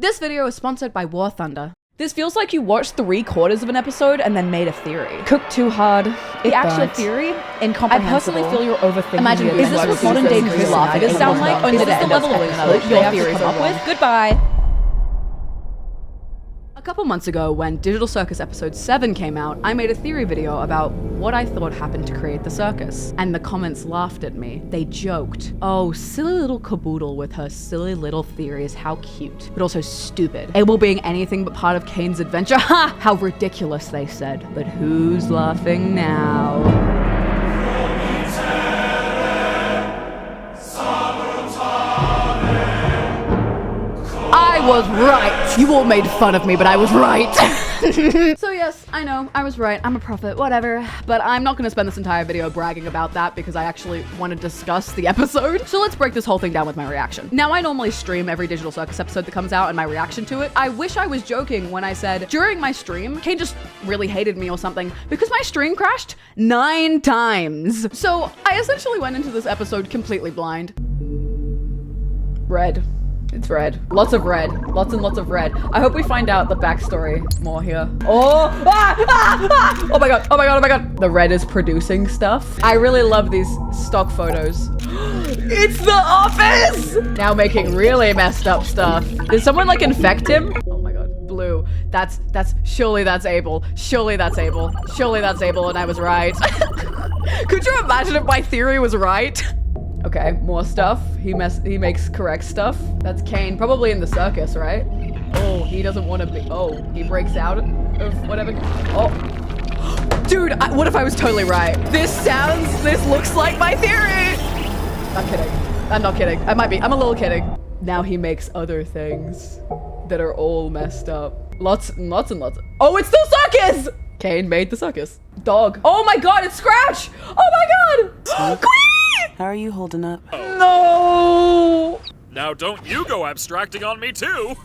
This video is sponsored by War Thunder. This feels like you watched 3/4 of an episode and then made a theory. Cooked too hard. The actual theory? Incomprehensible. I personally feel you're overthinking. Imagine, is this what modern day Gaslight sound like? Or is this the level of knowledge your theories come up with? Goodbye. A couple months ago, when Digital Circus episode 7 came out, I made a theory video about what I thought happened to create the circus. And the comments laughed at me. They joked, "Oh, silly little caboodle with her silly little theories, how cute. But also stupid. Abel being anything but part of Kane's adventure, ha! How ridiculous," they said. But who's laughing now? I was right! You all made fun of me, but I was right! So yes, I know, I was right, I'm a prophet, whatever. But I'm not gonna spend this entire video bragging about that because I actually want to discuss the episode. So let's break this whole thing down with my reaction. Now, I normally stream every Digital Circus episode that comes out and my reaction to it. I wish I was joking when I said, during my stream, Kane just really hated me or something because my stream crashed 9 times. So I essentially went into this episode completely blind. Red. It's red. Lots of red. Lots and lots of red. I hope we find out the backstory more here. Oh! Oh my god. Oh my god. Oh my god. The red is producing stuff. I really love these stock photos. It's the office! Now making really messed up stuff. Did someone like infect him? Oh my god. Blue. Surely that's Abel. Surely that's Abel. Surely that's Abel and I was right. Could you imagine if my theory was right? Okay, more stuff. He makes correct stuff. That's Kane, probably in the circus, right? Oh, he doesn't want to be. Oh, he breaks out of whatever. Oh, dude, what if I was totally right? This looks like my theory. I'm kidding. I'm not kidding. I might be. I'm a little kidding. Now he makes other things that are all messed up. Lots and lots and lots. Oh, it's the circus! Kane made the circus. Dog. Oh my god, it's Scratch! Oh my god! Queen! How are you holding up? No! Now don't you go abstracting on me too!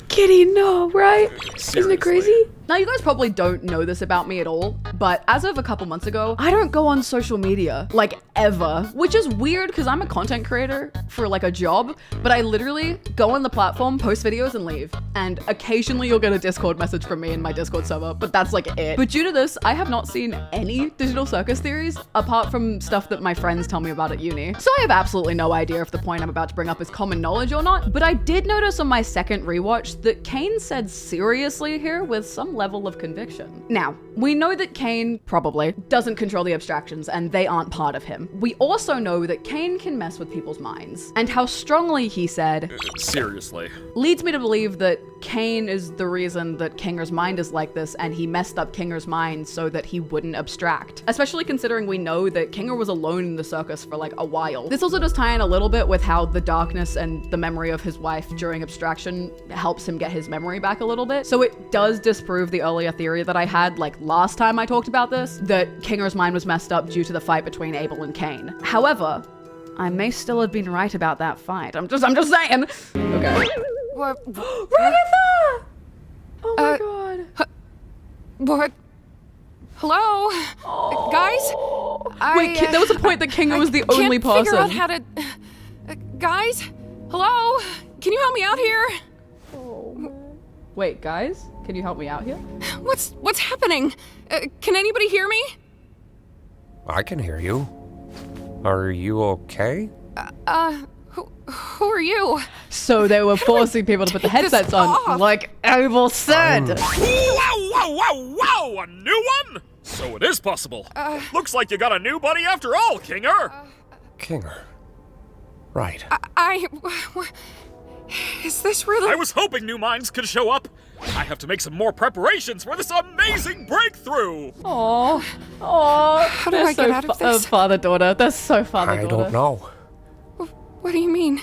Kitty, no, right? Seriously. Isn't it crazy? Now, you guys probably don't know this about me at all, but as of a couple months ago, I don't go on social media, like, ever. Which is weird, because I'm a content creator for, like, a job, but I literally go on the platform, post videos, and leave. And occasionally you'll get a Discord message from me in my Discord server, but that's, like, it. But due to this, I have not seen any Digital Circus theories, apart from stuff that my friends tell me about at uni. So I have absolutely no idea if the point I'm about to bring up is common knowledge or not, but I did notice on my second rewatch that Kane said seriously here with some level of conviction. Now, we know that Kane probably doesn't control the abstractions and they aren't part of him. We also know that Kane can mess with people's minds, and how strongly he said, seriously, leads me to believe that Kane is the reason that Kinger's mind is like this, and he messed up Kinger's mind so that he wouldn't abstract. Especially considering we know that Kinger was alone in the circus for like a while. This also does tie in a little bit with how the darkness and the memory of his wife during abstraction helps him get his memory back a little bit. So it does disprove the earlier theory that I had, like last time I talked about this, that Kinger's mind was messed up due to the fight between Abel and Kane. However, I may still have been right about that fight. I'm just saying. Okay. Ragatha! Oh my god. What? Hello? Oh. Guys? Wait, there was a point that Kinger was the only person. I can't figure out how to... guys? Hello? Can you help me out here? Oh. Wait, guys? Can you help me out here? What's happening? Can anybody hear me? I can hear you. Are you okay? Who are you? So they were forcing people to put the headsets on, like Abel said. Wow! A new one? So it is possible. Looks like you got a new buddy after all, Kinger. Kinger. Right. Is this really? I was hoping new minds could show up. I have to make some more preparations for this amazing breakthrough. Oh, how do I get out of this? Father-daughter. They're so father-daughter. I don't know. What do you mean?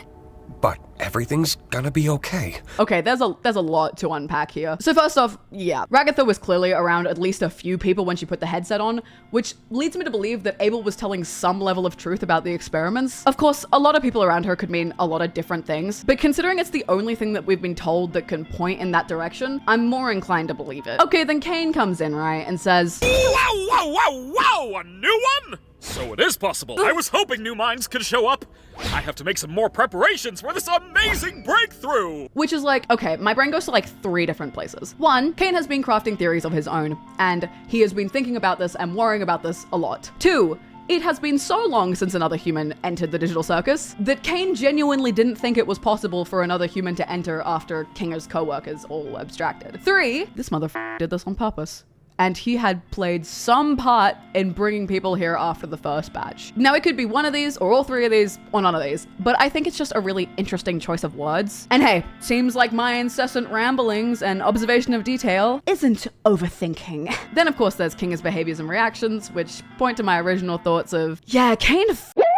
But everything's gonna be okay. Okay, there's a lot to unpack here. So first off, yeah, Ragatha was clearly around at least a few people when she put the headset on, which leads me to believe that Abel was telling some level of truth about the experiments. Of course, a lot of people around her could mean a lot of different things, but considering it's the only thing that we've been told that can point in that direction, I'm more inclined to believe it. Okay, then Kane comes in, right, and says, Wow! A new one? So it is possible. I was hoping new minds could show up. I have to make some more preparations for this amazing breakthrough! Which is like, okay, my brain goes to like 3 different places. 1, Kane has been crafting theories of his own, and he has been thinking about this and worrying about this a lot. 2, it has been so long since another human entered the digital circus that Kane genuinely didn't think it was possible for another human to enter after Kinger's co-workers all abstracted. 3, this motherfucker did this on purpose. And he had played some part in bringing people here after the first batch. Now it could be one of these, or all 3 of these, or none of these, but I think it's just a really interesting choice of words. And hey, seems like my incessant ramblings and observation of detail isn't overthinking. Then of course there's Kinger's behaviors and reactions, which point to my original thoughts of, yeah, Kane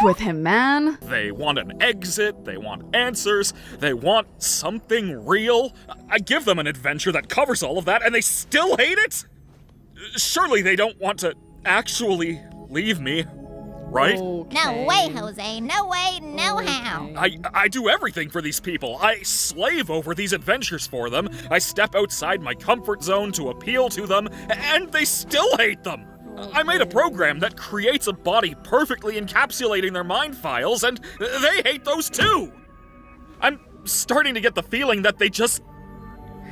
with him, man. They want an exit, they want answers, they want something real. I give them an adventure that covers all of that, and they still hate it? Surely they don't want to actually leave me, right? Okay. No way, Jose. No way, no how. I do everything for these people. I slave over these adventures for them. I step outside my comfort zone to appeal to them, and they still hate them. I made a program that creates a body perfectly encapsulating their mind files, and they hate those too. I'm starting to get the feeling that they just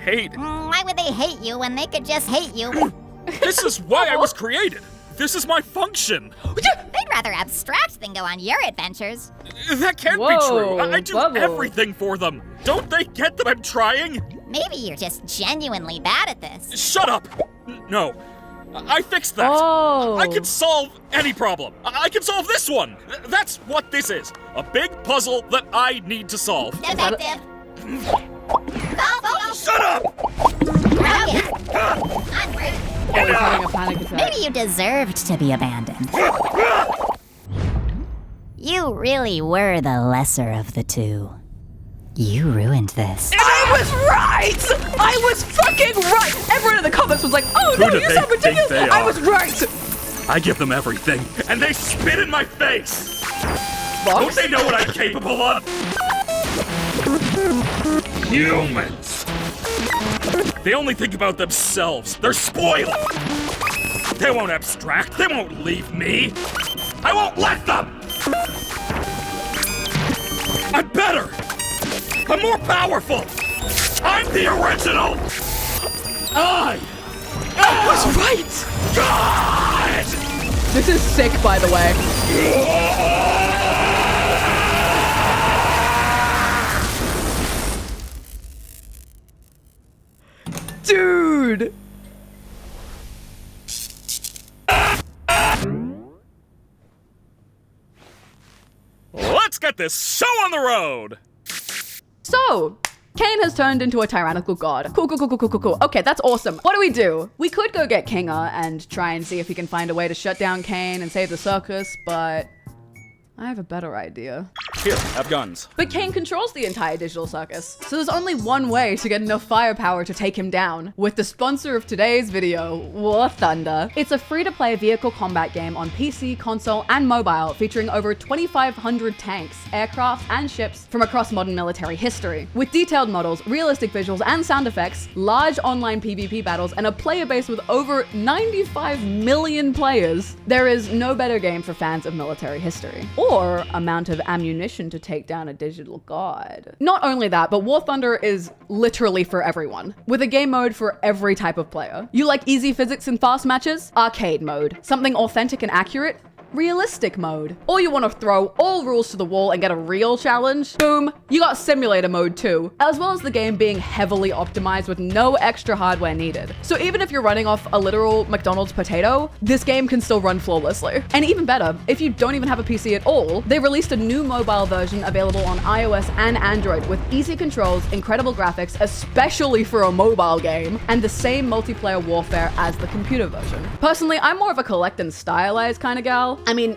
hate. Why would they hate you when they could just hate you? This is why I was created. This is my function. They'd rather abstract than go on your adventures. That can't be true. I do everything for them. Don't they get that I'm trying? Maybe you're just genuinely bad at this. Shut up. No. I fixed that. Oh. I can solve any problem. I can solve this one. That's what this is. A big puzzle that I need to solve. Detective. Shut up! Oh, he's having a panic attack. Maybe you deserved to be abandoned. You really were the lesser of the 2. You ruined this. I was right! I was fucking right! Everyone in the comments was like, oh no, Who do you're they so think ridiculous! they I are? was right! I give them everything, and they spit in my face! Box? Don't they know what I'm capable of? Humans! They only think about themselves. They're spoiled! They won't abstract. They won't leave me. I won't let them! I'm better! I'm more powerful! I'm the original! I was right! God! This is sick, by the way. Dude! Let's get this show on the road! So, Kane has turned into a tyrannical god. Cool. Okay, that's awesome. What do? We could go get Kinger and try and see if we can find a way to shut down Kane and save the circus, but I have a better idea. Here, have guns. But Kane controls the entire digital circus, so there's only one way to get enough firepower to take him down, with the sponsor of today's video, War Thunder. It's a free-to-play vehicle combat game on PC, console, and mobile, featuring over 2,500 tanks, aircraft, and ships from across modern military history. With detailed models, realistic visuals, and sound effects, large online PvP battles, and a player base with over 95 million players, there is no better game for fans of military history, or amount of ammunition to take down a digital god. Not only that, but War Thunder is literally for everyone, with a game mode for every type of player. You like easy physics and fast matches? Arcade mode. Something authentic and accurate? Realistic mode. Or you want to throw all rules to the wall and get a real challenge? Boom, you got simulator mode too, as well as the game being heavily optimized with no extra hardware needed. So even if you're running off a literal McDonald's potato, this game can still run flawlessly. And even better, if you don't even have a PC at all, they released a new mobile version available on iOS and Android with easy controls, incredible graphics, especially for a mobile game, and the same multiplayer warfare as the computer version. Personally, I'm more of a collect and stylize kind of gal. I mean,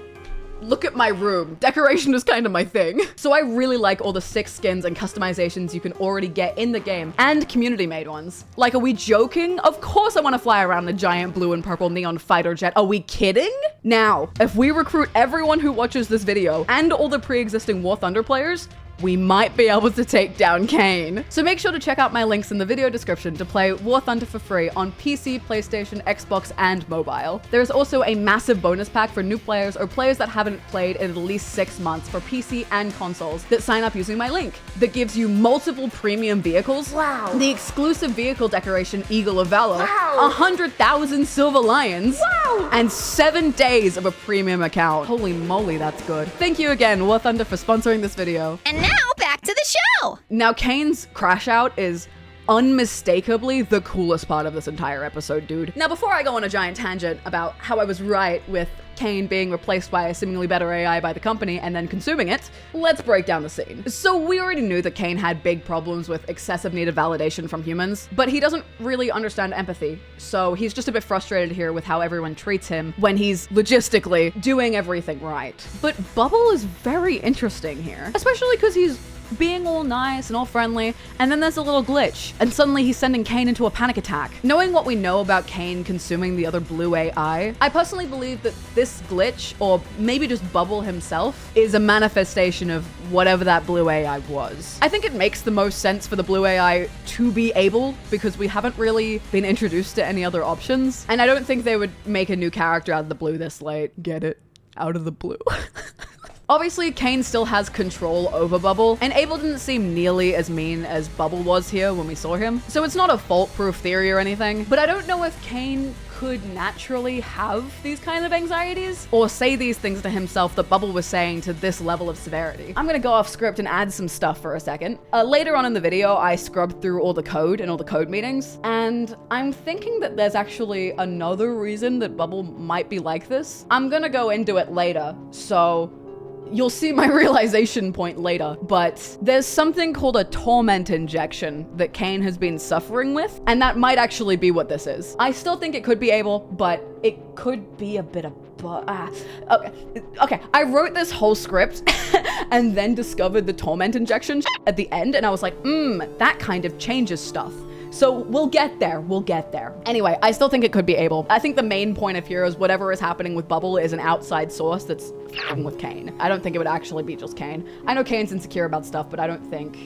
look at my room. Decoration is kind of my thing. So I really like all the sick skins and customizations you can already get in the game, and community-made ones. Like, are we joking? Of course I want to fly around a giant blue and purple neon fighter jet. Are we kidding? Now, if we recruit everyone who watches this video and all the pre-existing War Thunder players, we might be able to take down Kane. So make sure to check out my links in the video description to play War Thunder for free on PC, PlayStation, Xbox, and mobile. There is also a massive bonus pack for new players or players that haven't played in at least 6 months for PC and consoles that sign up using my link. That gives you multiple premium vehicles, Wow. the exclusive vehicle decoration Eagle of Valor, Wow. 100,000 Silver Lions, Wow. and 7 days of a premium account. Holy moly, that's good. Thank you again, War Thunder, for sponsoring this video. And now back to the show! Now, Kane's crash out is unmistakably the coolest part of this entire episode, dude. Now, before I go on a giant tangent about how I was right with Kane being replaced by a seemingly better AI by the company and then consuming it, let's break down the scene. So we already knew that Kane had big problems with excessive needed validation from humans, but he doesn't really understand empathy. So he's just a bit frustrated here with how everyone treats him when he's logistically doing everything right. But Bubble is very interesting here, especially because he's being all nice and all friendly, and then there's a little glitch, and suddenly he's sending Kane into a panic attack. Knowing what we know about Kane consuming the other blue AI, I personally believe that this glitch, or maybe just Bubble himself, is a manifestation of whatever that blue AI was. I think it makes the most sense for the blue AI to be able, because we haven't really been introduced to any other options, and I don't think they would make a new character out of the blue this late. Get it? Out of the blue. Obviously, Kane still has control over Bubble, and Abel didn't seem nearly as mean as Bubble was here when we saw him. So it's not a fault-proof theory or anything, but I don't know if Kane could naturally have these kind of anxieties or say these things to himself that Bubble was saying to this level of severity. I'm gonna go off script and add some stuff for a second. Later on in the video, I scrubbed through all the code and all the code meetings, and I'm thinking that there's actually another reason that Bubble might be like this. I'm gonna go into it later, so you'll see my realization point later, but there's something called a torment injection that Kane has been suffering with, and that might actually be what this is. I still think it could be Abel, but it could be a bit of okay. I wrote this whole script and then discovered the torment injection at the end, and I was like, that kind of changes stuff. So we'll get there, Anyway, I still think it could be Abel. I think the main point of here is whatever is happening with Bubble is an outside source that's f***ing with Kane. I don't think it would actually be just Kane. I know Kane's insecure about stuff, but I don't think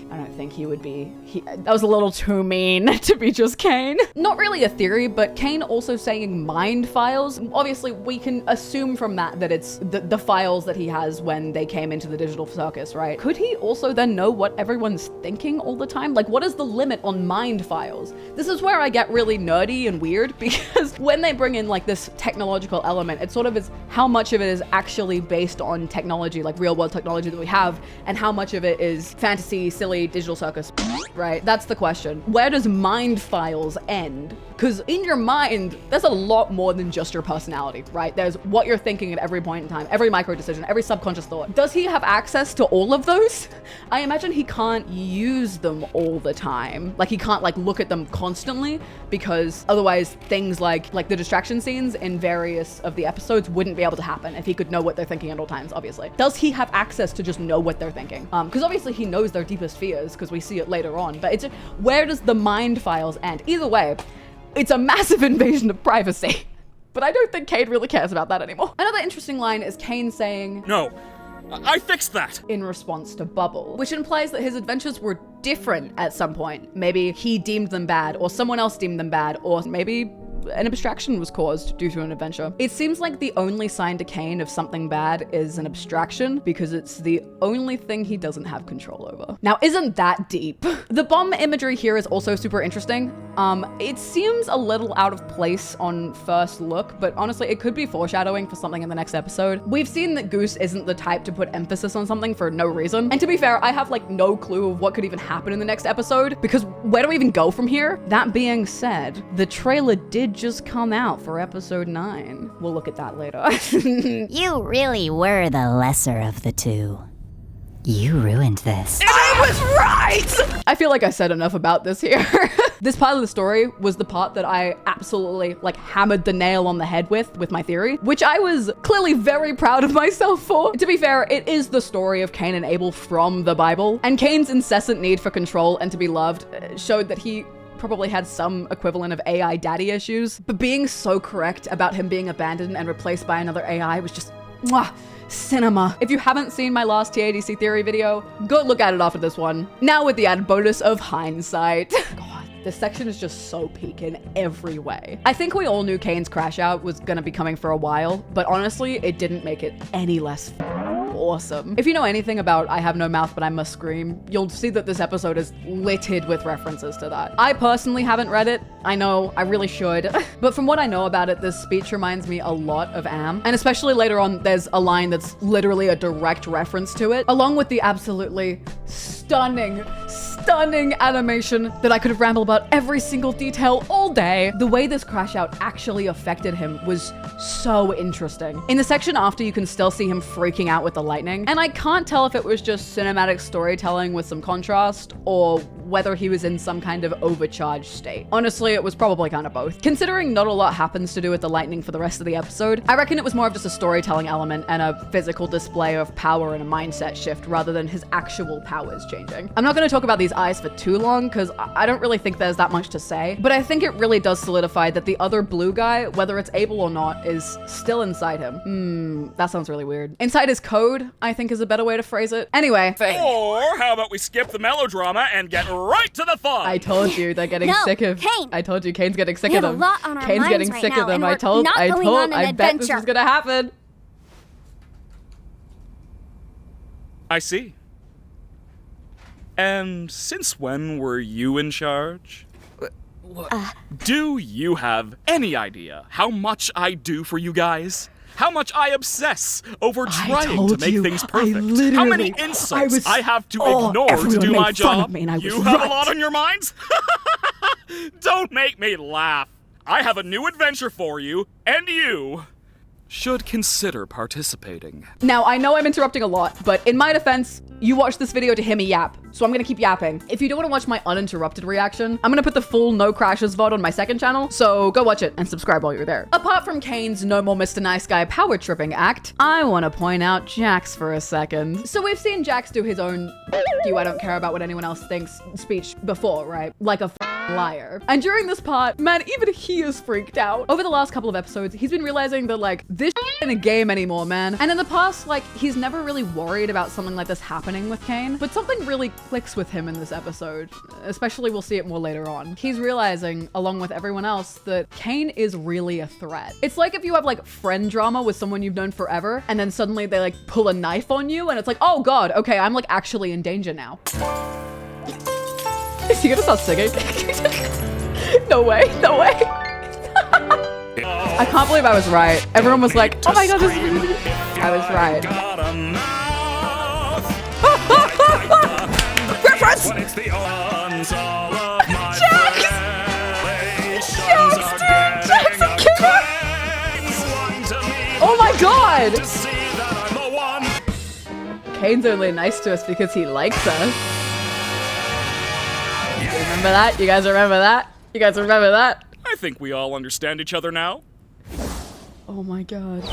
he would be, that was a little too mean to be just Kane. Not really a theory, but Kane also saying mind files. Obviously, we can assume from that it's the files that he has when they came into the digital circus, right? Could he also then know what everyone's thinking all the time? Like, what is the limit on mind files? This is where I get really nerdy and weird, because when they bring in like this technological element, it sort of is how much of it is actually based on technology, like real world technology that we have, and how much of it is fantasy, silly, digital circus, right? That's the question. Where does mind files end? Because in your mind, there's a lot more than just your personality, right? There's what you're thinking at every point in time, every micro decision, every subconscious thought. Does he have access to all of those? I imagine he can't use them all the time. Like, he can't like look at them constantly, because otherwise things like the distraction scenes in various of the episodes wouldn't be able to happen if he could know what they're thinking at all times, obviously. Does he have access to just know what they're thinking? Because obviously he knows their deepest fears, because we see it later on, but it's where does the mind files end? Either way, it's a massive invasion of privacy. But I don't think Kane really cares about that anymore. Another interesting line is Kane saying, "No, I fixed that!" in response to Bubble, which implies that his adventures were different at some point. Maybe he deemed them bad, or someone else deemed them bad, or maybe an abstraction was caused due to an adventure. It seems like the only sign to Kane of something bad is an abstraction, because it's the only thing he doesn't have control over. Now, isn't that deep? The bomb imagery here is also super interesting. It seems a little out of place on first look, but honestly, it could be foreshadowing for something in the next episode. We've seen that Goose isn't the type to put emphasis on something for no reason. And to be fair, I have like no clue of what could even happen in the next episode, because where do we even go from here? That being said, the trailer did just come out for episode 9. We'll look at that later. You really were the lesser of the two. You ruined this. I was right! I feel like I said enough about this here. This part of the story was the part that I absolutely like hammered the nail on the head with my theory, which I was clearly very proud of myself for. To be fair, it is the story of Cain and Abel from the Bible, and Cain's incessant need for control and to be loved showed that he probably had some equivalent of AI daddy issues, but being so correct about him being abandoned and replaced by another AI was just Mwah. Cinema. If you haven't seen my last TADC theory video, go look at it after this one. Now with the added bonus of hindsight. God, this section is just so peak in every way. I think we all knew Kane's crash out was gonna be coming for a while, but honestly, it didn't make it any less awesome. If you know anything about I Have No Mouth But I Must Scream, you'll see that this episode is littered with references to that. I personally haven't read it. I know, I really should. But from what I know about it, this speech reminds me a lot of Am. And especially later on, there's a line that's literally a direct reference to it, along with the absolutely stunning animation that I could have rambled about every single detail all day. The way this crash out actually affected him was so interesting. In the section after, you can still see him freaking out with the lightning, and I can't tell if it was just cinematic storytelling with some contrast or whether he was in some kind of overcharged state. Honestly, it was probably kind of both. Considering not a lot happens to do with the lightning for the rest of the episode, I reckon it was more of just a storytelling element and a physical display of power and a mindset shift rather than his actual powers changing. I'm not going to talk about these eyes for too long because I don't really think there's that much to say, but I think it really does solidify that the other blue guy, whether it's able or not, is still inside him. That sounds really weird. Inside his code, I think is a better way to phrase it. Anyway. Or how about we skip the melodrama and get right to the fun? I told you they're getting sick of. Kane. I told you Kane's getting sick We of have a them. lot on our Kane's minds getting right sick now, of them. and we're not going on an I bet this adventure. was gonna happen. I see. And since when were you in charge? Do you have any idea how much I do for you guys? How much I obsess over trying to make things perfect? How many insults I have to ignore to do my job? You have a lot on your minds? Don't make me laugh. I have a new adventure for you, and you should consider participating. Now, I know I'm interrupting a lot, but in my defense, you watched this video to hear me yap, so I'm gonna keep yapping. If you don't wanna watch my uninterrupted reaction, I'm gonna put the full No Crashes VOD on my second channel, so go watch it and subscribe while you're there. Apart from Kane's No More Mr. Nice Guy power tripping act, I wanna point out Jax for a second. So we've seen Jax do his own you I don't care about what anyone else thinks speech before, right? Like a liar. And during this part, man, even he is freaked out. Over the last couple of episodes, he's been realizing that like, this isn't a game anymore, man. And in the past, like, he's never really worried about something like this happening with Kane, but something really clicks with him in this episode. Especially, we'll see it more later on. He's realizing, along with everyone else, that Kane is really a threat. It's like if you have like friend drama with someone you've known forever, and then suddenly they like pull a knife on you, and it's like, oh God, okay, I'm like actually in danger now. Is he gonna start singing? No way, no way. I can't believe I was right. Everyone was like, oh my God, this is really good. I was right. Reference! Jax! Jax, dude! Jax and Killer! Oh my God! Kane's only nice to us because he likes us. Remember that? You guys remember that? You guys remember that? I think we all understand each other now. Oh my God.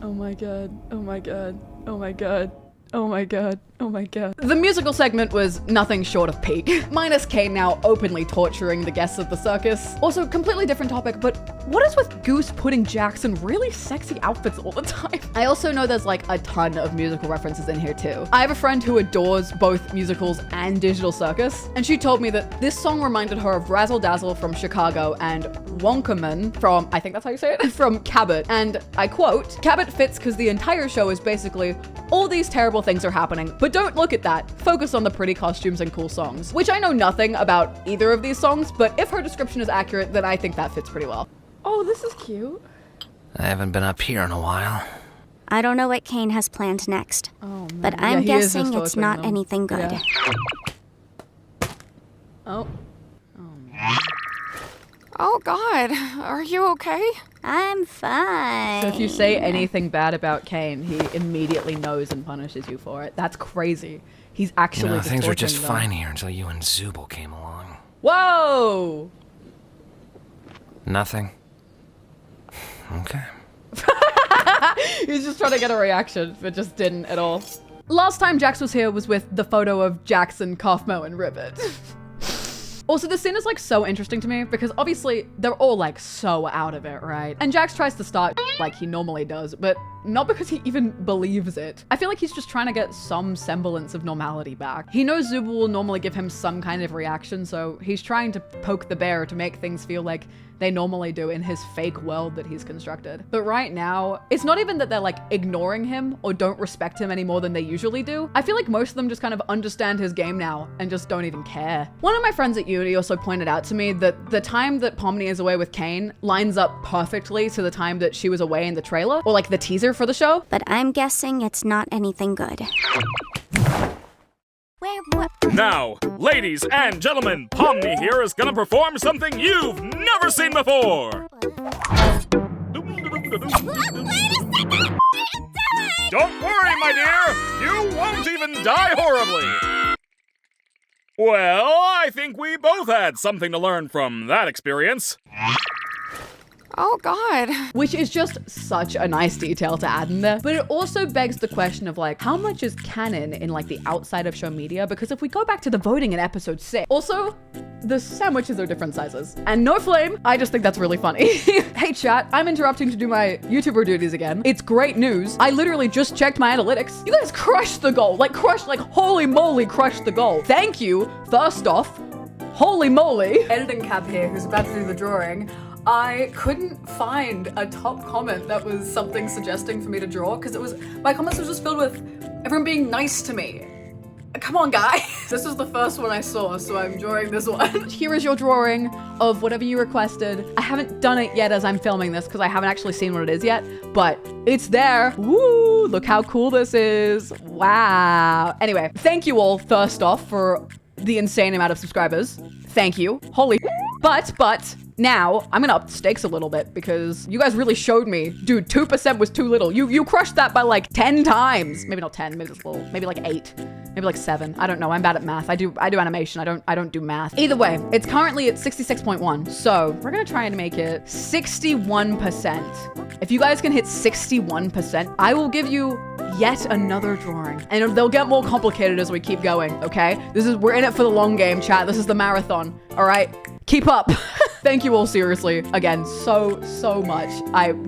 Oh my God. Oh my God. Oh my God. Oh my God. Oh my God. The musical segment was nothing short of peak. Minus Kane now openly torturing the guests of the circus. Also, completely different topic, but what is with Goose putting Jax in really sexy outfits all the time? I also know there's like a ton of musical references in here too. I have a friend who adores both musicals and Digital Circus, and she told me that this song reminded her of Razzle Dazzle from Chicago and Wonkaman from, I think that's how you say it, from Cabot. And I quote, Cabot fits because the entire show is basically all these terrible things are happening, but don't look at that. Focus on the pretty costumes and cool songs. Which I know nothing about either of these songs, but if her description is accurate, then I think that fits pretty well. Oh, this is cute. I haven't been up here in a while. I don't know what Kane has planned next, Oh, man. but I'm Yeah, he is guessing just it's torturing not them. anything good. Yeah. Oh. Oh God, are you okay? I'm fine. So if you say anything bad about Kane, he immediately knows and punishes you for it. That's crazy. He's actually just things were torturing just them. fine here until you and Zubul came along. Whoa! Nothing? Okay. He's just trying to get a reaction, but just didn't at all. Last time Jax was here was with the photo of Jackson, Kaufmo, and Ribbit. Also, the scene is like so interesting to me because obviously they're all like so out of it, right? And Jax tries to start like he normally does, but not because he even believes it. I feel like he's just trying to get some semblance of normality back. He knows Zuba will normally give him some kind of reaction, so he's trying to poke the bear to make things feel like they normally do in his fake world that he's constructed. But right now, it's not even that they're like ignoring him or don't respect him any more than they usually do. I feel like most of them just kind of understand his game now and just don't even care. One of my friends at uni also pointed out to me that the time that Pomni is away with Kane lines up perfectly to the time that she was away in the trailer or like the teaser for the show. But I'm guessing it's not anything good. What? Now, ladies and gentlemen, Pomni here is gonna perform something you've never seen before! Don't worry, my dear! You won't even die horribly! Well, I think we both had something to learn from that experience. Oh, God. Which is just such a nice detail to add in there. But it also begs the question of like, how much is canon in like the outside of show media? Because if we go back to the voting in episode 6, also, the sandwiches are different sizes. And no flame, I just think that's really funny. Hey chat, I'm interrupting to do my YouTuber duties again. It's great news. I literally just checked my analytics. You guys crushed the goal. Like holy moly, crushed the goal. Thank you, first off. Holy moly. Editing Cap here, who's about to do the drawing. I couldn't find a top comment that was something suggesting for me to draw because my comments were just filled with everyone being nice to me. Come on, guys. This was the first one I saw, so I'm drawing this one. Here is your drawing of whatever you requested. I haven't done it yet as I'm filming this because I haven't actually seen what it is yet, but it's there. Woo, look how cool this is. Wow. Anyway, thank you all, first off, for the insane amount of subscribers. Thank you. Holy but now I'm gonna up the stakes a little bit because you guys really showed me, dude, 2% was too little. You crushed that by like 10 times. Maybe not 10, maybe it's a little, maybe like 8, maybe like 7. I don't know. I'm bad at math. I do animation. I don't do math. Either way, it's currently at 66.1. So we're gonna try and make it 61%. If you guys can hit 61%, I will give you yet another drawing. And they'll get more complicated as we keep going, okay? We're in it for the long game, chat. This is the marathon, all right? Keep up. Thank you all, seriously. Again, so much.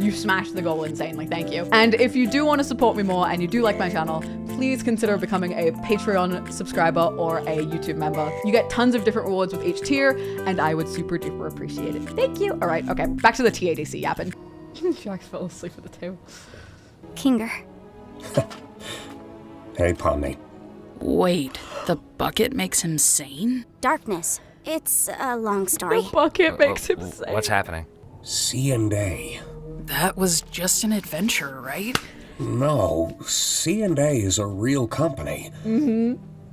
You smashed the goal insanely. Thank you. And if you do want to support me more and you do like my channel, please consider becoming a Patreon subscriber or a YouTube member. You get tons of different rewards with each tier, and I would super duper appreciate it. Thank you. All right, okay, back to the TADC yapping. Jax fell asleep at the table. Kinger. Hey, Pomni. Wait, the bucket makes him sane? Darkness. It's a long story. The bucket makes him say. What's happening? C&A. That was just an adventure, right? No, C&A is a real company.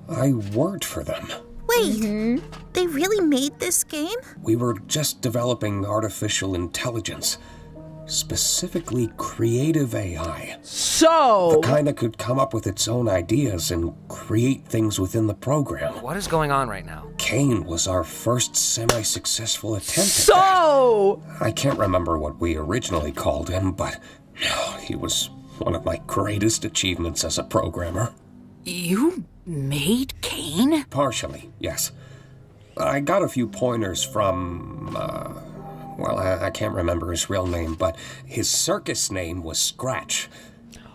I worked for them. Wait, they really made this game? We were just developing artificial intelligence. Specifically creative AI. So The kind that could come up with its own ideas and create things within the program. What is going on right now? Kane was our first semi-successful attempt at So that. I can't remember what we originally called him, but he was one of my greatest achievements as a programmer. You made Kane? Partially, yes. I got a few pointers from, well, I can't remember his real name, but his circus name was Scratch.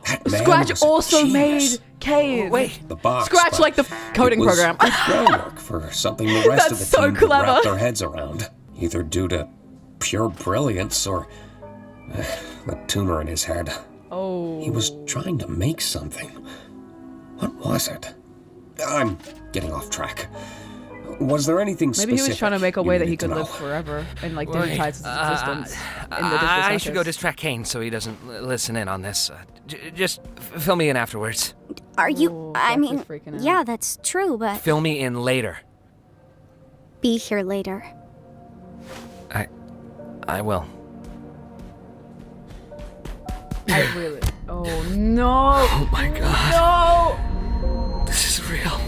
That man Scratch was a also genius. made Kane. Wait, The box, Scratch but like the coding it was program. good groundwork for something the rest of the That's so team could wrap clever. their heads around, either due to pure brilliance or the tumor in his head. Oh. He was trying to make something. What was it? I'm getting off track. Was there anything Maybe specific he was trying to make a you way that he needed to could live know? forever and like Wait, digitize his existence in the digital I should go circus. distract Kane so he doesn't listen in on this. Just fill me in afterwards. Are you? Ooh, I Jax is mean, freaking out. yeah, that's true, but Fill me in later. be here later. I will. I really. Oh no! Oh my god. No! This is real.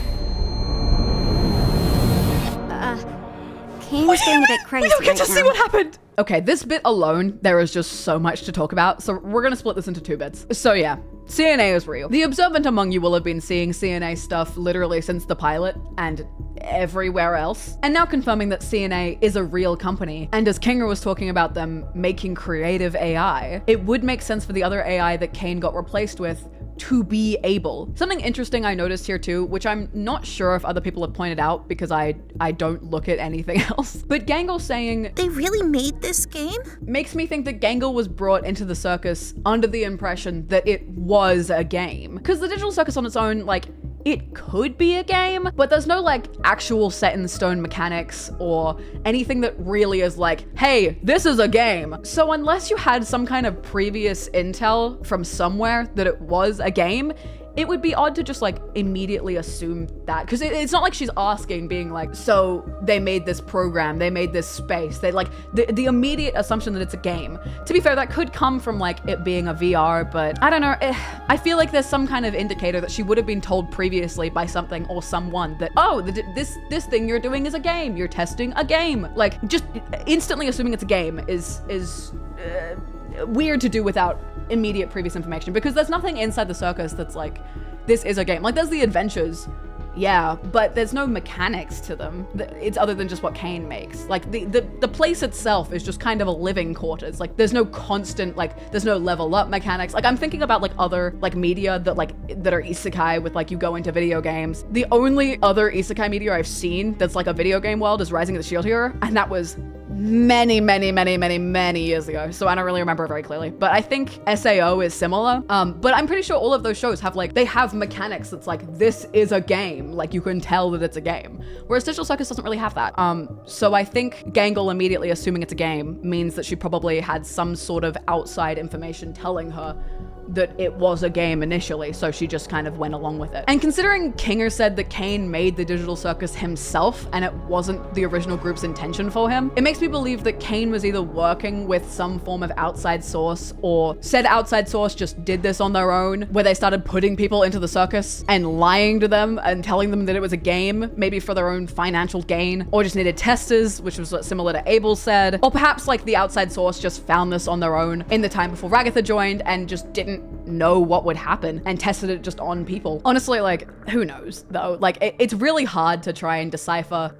Kane's getting a bit crazy. We don't get to right see now. what happened. Okay, this bit alone, there is just so much to talk about. So we're gonna split this into 2 bits. So yeah, CNA is real. The observant among you will have been seeing CNA stuff literally since the pilot and everywhere else. And now confirming that CNA is a real company. And as Kinger was talking about them making creative AI, it would make sense for the other AI that Kane got replaced with to be able. Something interesting I noticed here too, which I'm not sure if other people have pointed out because I don't look at anything else, but Gangle saying, They really made this game? makes me think that Gangle was brought into the circus under the impression that it was a game. Because the digital circus on its own, like, it could be a game, but there's no like actual set in stone mechanics or anything that really is like, hey, this is a game. So unless you had some kind of previous intel from somewhere that it was a game, it would be odd to just like immediately assume that, because it's not like she's asking, being like, so they made this program, they made this space, they like the immediate assumption that it's a game. To be fair, that could come from like it being a VR, but I don't know. I feel like there's some kind of indicator that she would have been told previously by something or someone that, oh, this thing you're doing is a game, you're testing a game. Like just instantly assuming it's a game is weird to do without immediate previous information, because there's nothing inside the circus that's like, this is a game. Like there's the adventures, yeah, but there's no mechanics to them. It's other than just what Kane makes. Like the place itself is just kind of a living quarters. Like there's no constant, like there's no level up mechanics. Like I'm thinking about like other like media that are isekai with like you go into video games. The only other isekai media I've seen that's like a video game world is Rising of the Shield Hero, and that was many years ago, so I don't really remember it very clearly. But I think SAO is similar, but I'm pretty sure all of those shows have like, they have mechanics that's like, this is a game, like you can tell that it's a game, whereas Digital Circus doesn't really have that. So I think Gangle immediately assuming it's a game means that she probably had some sort of outside information telling her that it was a game initially, so she just kind of went along with it. And considering Kinger said that Kane made the Digital Circus himself and it wasn't the original group's intention for him, it makes me believe that Kane was either working with some form of outside source, or said outside source just did this on their own, where they started putting people into the circus and lying to them and telling them that it was a game, maybe for their own financial gain, or just needed testers, which was what similar to Abel said. Or perhaps like the outside source just found this on their own in the time before Ragatha joined and just didn't know what would happen and tested it just on people. Honestly, like, who knows though? Like it's really hard to try and decipher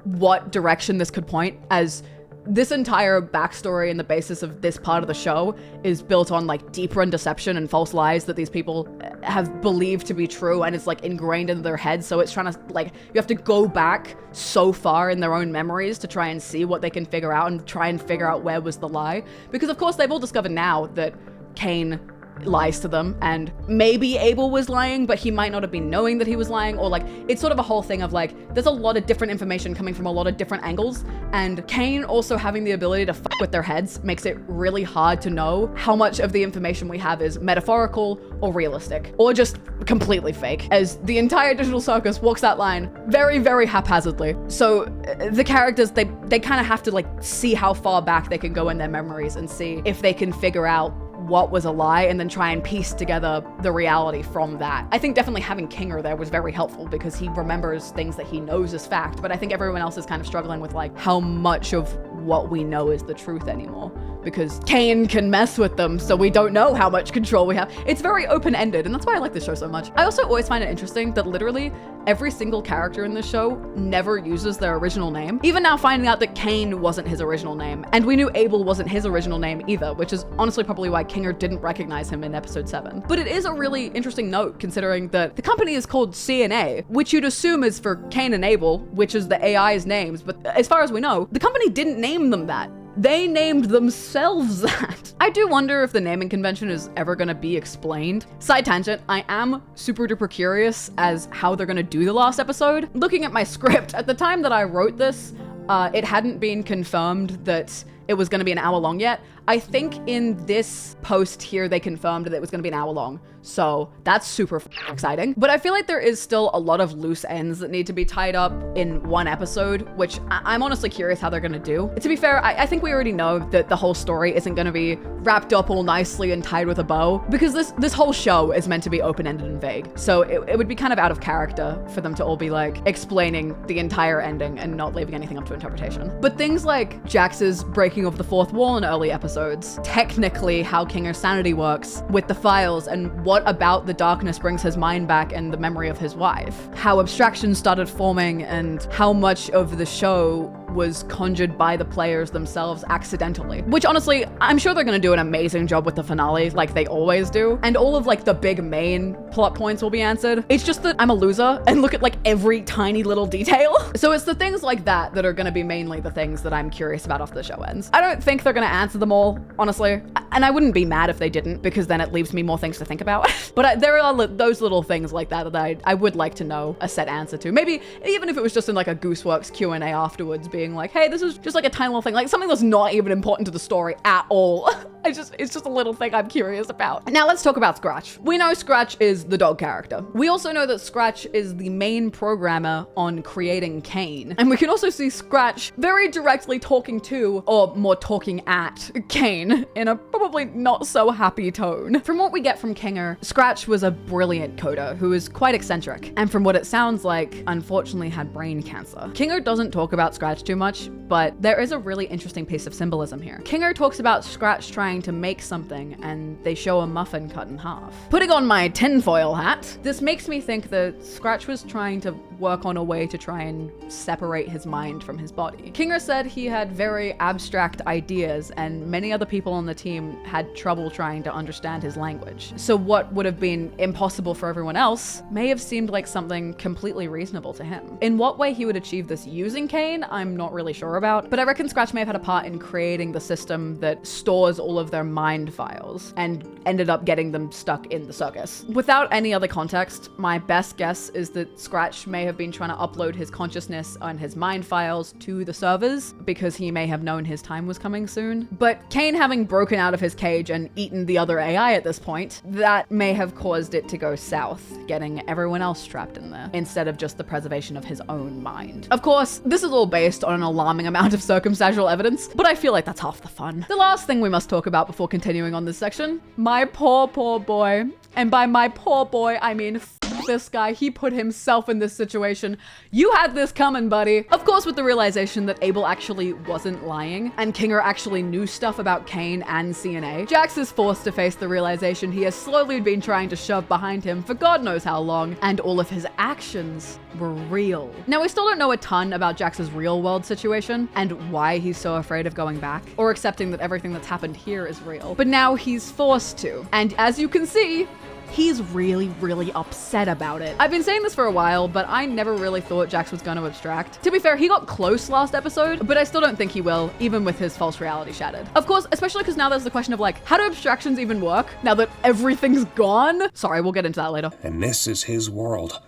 what direction this could point, as this entire backstory and the basis of this part of the show is built on like deep run deception and false lies that these people have believed to be true, and it's like ingrained into their heads. So it's trying to like, you have to go back so far in their own memories to try and see what they can figure out and try and figure out where was the lie. Because of course they've all discovered now that Kane lies to them, and maybe Abel was lying, but he might not have been knowing that he was lying, or like, it's sort of a whole thing of like, there's a lot of different information coming from a lot of different angles, and Kane also having the ability to fuck with their heads makes it really hard to know how much of the information we have is metaphorical or realistic, or just completely fake, as the entire Digital Circus walks that line very haphazardly. So the characters, they kind of have to like see how far back they can go in their memories and see if they can figure out what was a lie and then try and piece together the reality from that. I think definitely having Kinger there was very helpful because he remembers things that he knows is fact, but I think everyone else is kind of struggling with like how much of what we know is the truth anymore, because Kane can mess with them, so we don't know how much control we have. It's very open-ended, and that's why I like this show so much. I also always find it interesting that literally every single character in this show never uses their original name. Even now finding out that Kane wasn't his original name, and we knew Abel wasn't his original name either, which is honestly probably why Kinger didn't recognize him in episode 7. But it is a really interesting note considering that the company is called CNA, which you'd assume is for Kane and Abel, which is the AI's names, but as far as we know, the company didn't name them that. They named themselves that. I do wonder if the naming convention is ever gonna be explained. Side tangent, I am super duper curious as how they're gonna do the last episode. Looking at my script, at the time that I wrote this, it hadn't been confirmed that it was going to be an hour long yet. I think in this post here, they confirmed that it was going to be an hour long. So that's super exciting. But I feel like there is still a lot of loose ends that need to be tied up in one episode, which I'm honestly curious how they're going to do. To be fair, I think we already know that the whole story isn't going to be wrapped up all nicely and tied with a bow, because this whole show is meant to be open-ended and vague. So it would be kind of out of character for them to all be like explaining the entire ending and not leaving anything up to interpretation. But things like Jax's breaking of the fourth wall in early episodes, technically how Kinger's sanity works with the files, and what about the darkness brings his mind back and the memory of his wife, how abstractions started forming, and how much of the show was conjured by the players themselves accidentally. Which honestly, I'm sure they're gonna do an amazing job with the finale, like they always do. And all of like the big main plot points will be answered. It's just that I'm a loser and look at like every tiny little detail. So it's the things like that that are gonna be mainly the things that I'm curious about after the show ends. I don't think they're gonna answer them all, honestly. And I wouldn't be mad if they didn't, because then it leaves me more things to think about. But there are those little things like that that I would like to know a set answer to. Maybe even if it was just in like a Gooseworks Q&A afterwards, being like, hey, this is just like a tiny little thing, like something that's not even important to the story at all. It's just a little thing I'm curious about. Now let's talk about Scratch. We know Scratch is the dog character. We also know that Scratch is the main programmer on creating Kane. And we can also see Scratch very directly talking to, or more talking at, Kane in a probably not so happy tone. From what we get from Kinger, Scratch was a brilliant coder who is quite eccentric. And from what it sounds like, unfortunately had brain cancer. Kinger doesn't talk about Scratch too much, but there is a really interesting piece of symbolism here. Kinger talks about Scratch trying to make something, and they show a muffin cut in half. Putting on my tinfoil hat, this makes me think that Scratch was trying to work on a way to try and separate his mind from his body. Kinger said he had very abstract ideas, and many other people on the team had trouble trying to understand his language. So what would have been impossible for everyone else may have seemed like something completely reasonable to him. In what way he would achieve this using Kane, I'm not really sure about, but I reckon Scratch may have had a part in creating the system that stores all of their mind files and ended up getting them stuck in the circus. Without any other context, my best guess is that Scratch may have been trying to upload his consciousness and his mind files to the servers because he may have known his time was coming soon. But Kane having broken out of his cage and eaten the other AI at this point, that may have caused it to go south, getting everyone else trapped in there, instead of just the preservation of his own mind. Of course, this is all based on an alarming amount of circumstantial evidence, but I feel like that's half the fun. The last thing we must talk about before continuing on this section, my poor boy. And by my poor boy, I mean this guy. He put himself in this situation. You had this coming, buddy. Of course, with the realization that Abel actually wasn't lying and Kinger actually knew stuff about Kane and CNA, Jax is forced to face the realization he has slowly been trying to shove behind him for God knows how long, and all of his actions were real. Now, we still don't know a ton about Jax's real world situation and why he's so afraid of going back or accepting that everything that's happened here is real, but now he's forced to. And as you can see, he's really upset about it. I've been saying this for a while, but I never really thought Jax was going to abstract. To be fair, he got close last episode, but I still don't think he will, even with his false reality shattered. Of course, especially because now there's the question of like, how do abstractions even work now that everything's gone? Sorry, we'll get into that later. And this is his world,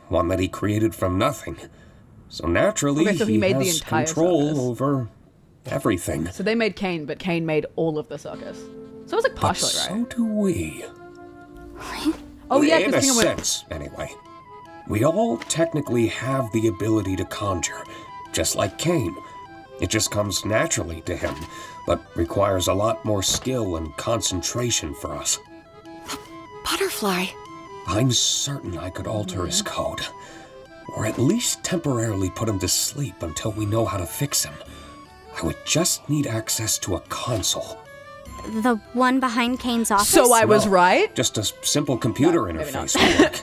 one that he created from nothing. So naturally, okay, so he made the entire control circus over everything. So they made Kane, but Kane made all of the circus. So it was like partially, but right? so do we. Oh yeah, in a Kinger sense, anyway. We all technically have the ability to conjure, just like Kane. It just comes naturally to him, but requires a lot more skill and concentration for us. Butterfly. I'm certain I could alter his code, or at least temporarily put him to sleep until we know how to fix him. I would just need access to a console. The one behind Kane's office? So I was right? Just a simple computer interface would work.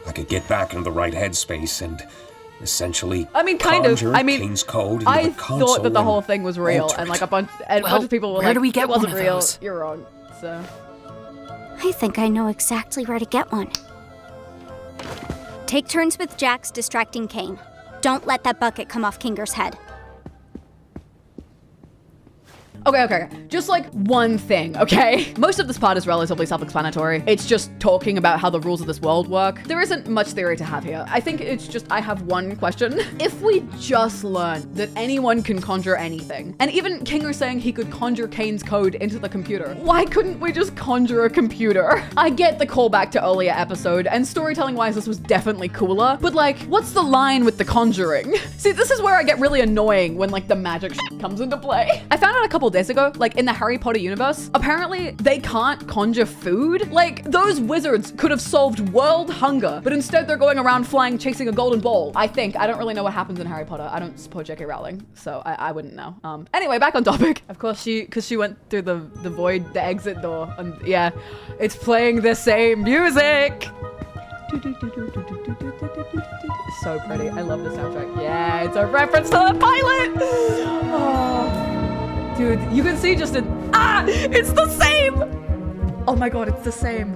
I could get back into the right headspace and essentially conjure Kane's code into I the console. thought that the whole thing was real, alter and like it. a bunch of people were where like, do we get it wasn't one of real. those? You're wrong. So I think I know exactly where to get one. Take turns with Jax distracting Kane. Don't let that bucket come off Kinger's head. Okay. Just like one thing, okay? Most of this part is relatively self-explanatory. It's just talking about how the rules of this world work. There isn't much theory to have here. I think it's just, I have one question. If we just learned that anyone can conjure anything, and even King was saying he could conjure Kane's code into the computer, why couldn't we just conjure a computer? I get the callback to earlier episode, and storytelling-wise, this was definitely cooler, but like, what's the line with the conjuring? See, this is where I get really annoying when like the magic comes into play. I found out a couple days ago, like in the Harry Potter universe, apparently they can't conjure food. Like those wizards could have solved world hunger, but instead they're going around flying, chasing a golden ball. I think. I don't really know what happens in Harry Potter. I don't support J.K. Rowling, so I wouldn't know. Anyway, back on topic. Of course, because she went through the void, the exit door, and yeah, it's playing the same music. It's so pretty. I love the soundtrack. Yeah, it's a reference to the pilot. Oh, dude, you can see just it's the same. Oh my god, it's the same.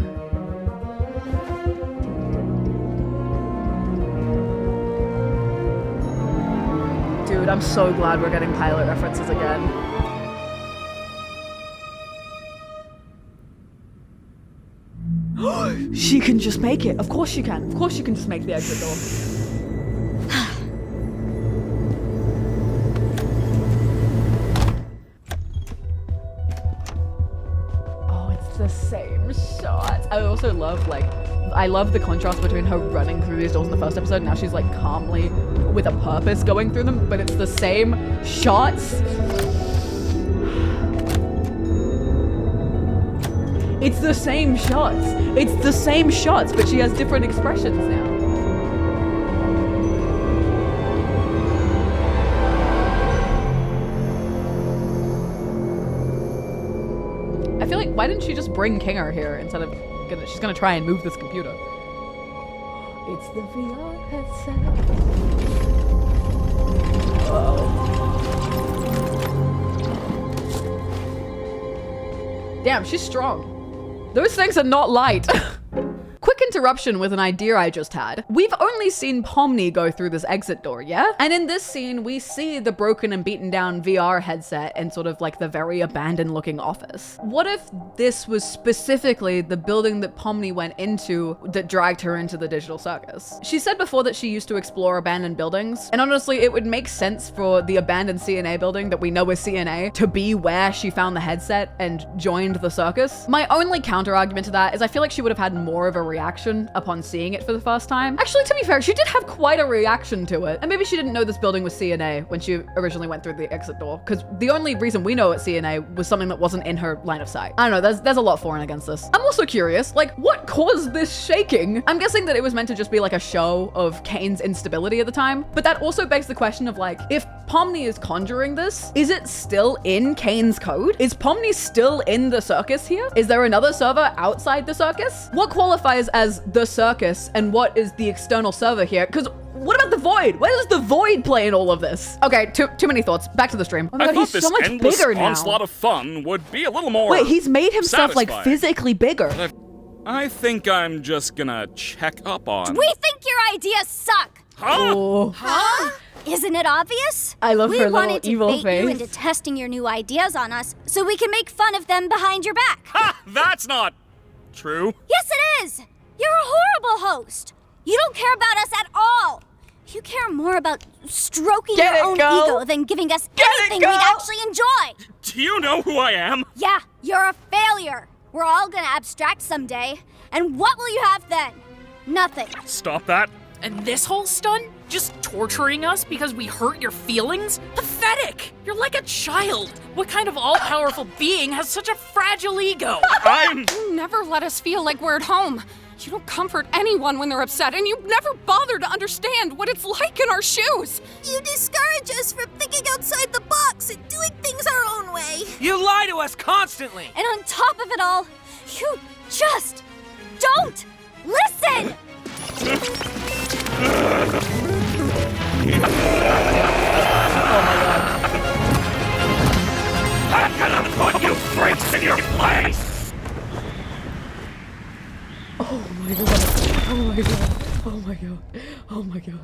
Dude, I'm so glad we're getting pilot references again. She can just make it. Of course she can. Of course she can just make the exit door. Oh, it's the same shot. I also love, like, I love the contrast between her running through these doors in the first episode. Now she's like calmly, with a purpose, going through them, but it's the same shots. It's the same shots. It's the same shots, but she has different expressions now. I feel like, why didn't she just bring Kinger here instead of she's gonna try and move this computer? It's the VR headset. Uh-oh. Damn, she's strong. Those things are not light. Quick interruption with an idea I just had. We've only seen Pomni go through this exit door, yeah? And in this scene, we see the broken and beaten down VR headset and sort of like the very abandoned looking office. What if this was specifically the building that Pomni went into that dragged her into the digital circus? She said before that she used to explore abandoned buildings, and honestly, it would make sense for the abandoned CNA building that we know is CNA to be where she found the headset and joined the circus. My only counter argument to that is I feel like she would have had more of a reaction upon seeing it for the first time. Actually, to be fair, she did have quite a reaction to it. And maybe she didn't know this building was CNA when she originally went through the exit door, because the only reason we know it's CNA was something that wasn't in her line of sight. I don't know, there's a lot for and against this. I'm also curious, like, what caused this shaking? I'm guessing that it was meant to just be like a show of Kane's instability at the time, but that also begs the question of like, if Pomni is conjuring this, is it still in Kane's code? Is Pomni still in the circus here? Is there another server outside the circus? What qualifies as the circus and what is the external server here? Because what about the void? Where does the void play in all of this? Okay, too many thoughts. Back to the stream. Oh my I god, thought he's this so much endless bigger now. onslaught of fun would be a little more. Wait, he's made himself like satisfying. physically bigger. I think I'm just gonna check up on. We think your ideas suck! Huh? Oh. Huh? Isn't it obvious? I love her We little wanted to evil bait face. you into testing your new ideas on us so we can make fun of them behind your back. Ha! That's not true. Yes, it is! You're a horrible host. You don't care about us at all. You care more about stroking Get your it, own girl. ego than giving us Get it, anything girl. we'd actually enjoy. Do you know who I am? Yeah, you're a failure. We're all gonna abstract someday. And what will you have then? Nothing. Stop that. And this whole stunt? Just torturing us because we hurt your feelings? Pathetic! You're like a child. What kind of all-powerful being has such a fragile ego? You never let us feel like we're at home. You don't comfort anyone when they're upset, and you never bother to understand what it's like in our shoes. You discourage us from thinking outside the box and doing things our own way. You lie to us constantly! And on top of it all, you just don't listen! I'm gonna put you freaks in your place. Oh my god. Oh my god. Oh my god. Oh my god.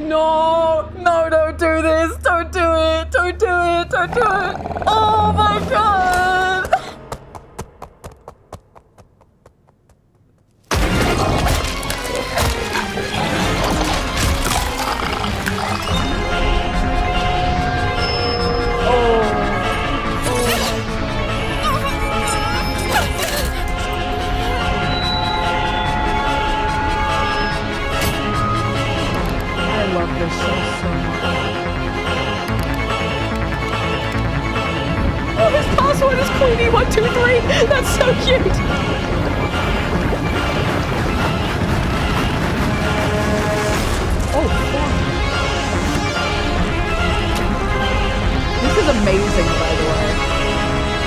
No, don't do this. Don't do it. Don't do it. Don't do it. Oh my god. I love this so much. Oh, his password is Queenie123. That's so cute. Oh, fuck. This is amazing, by the way.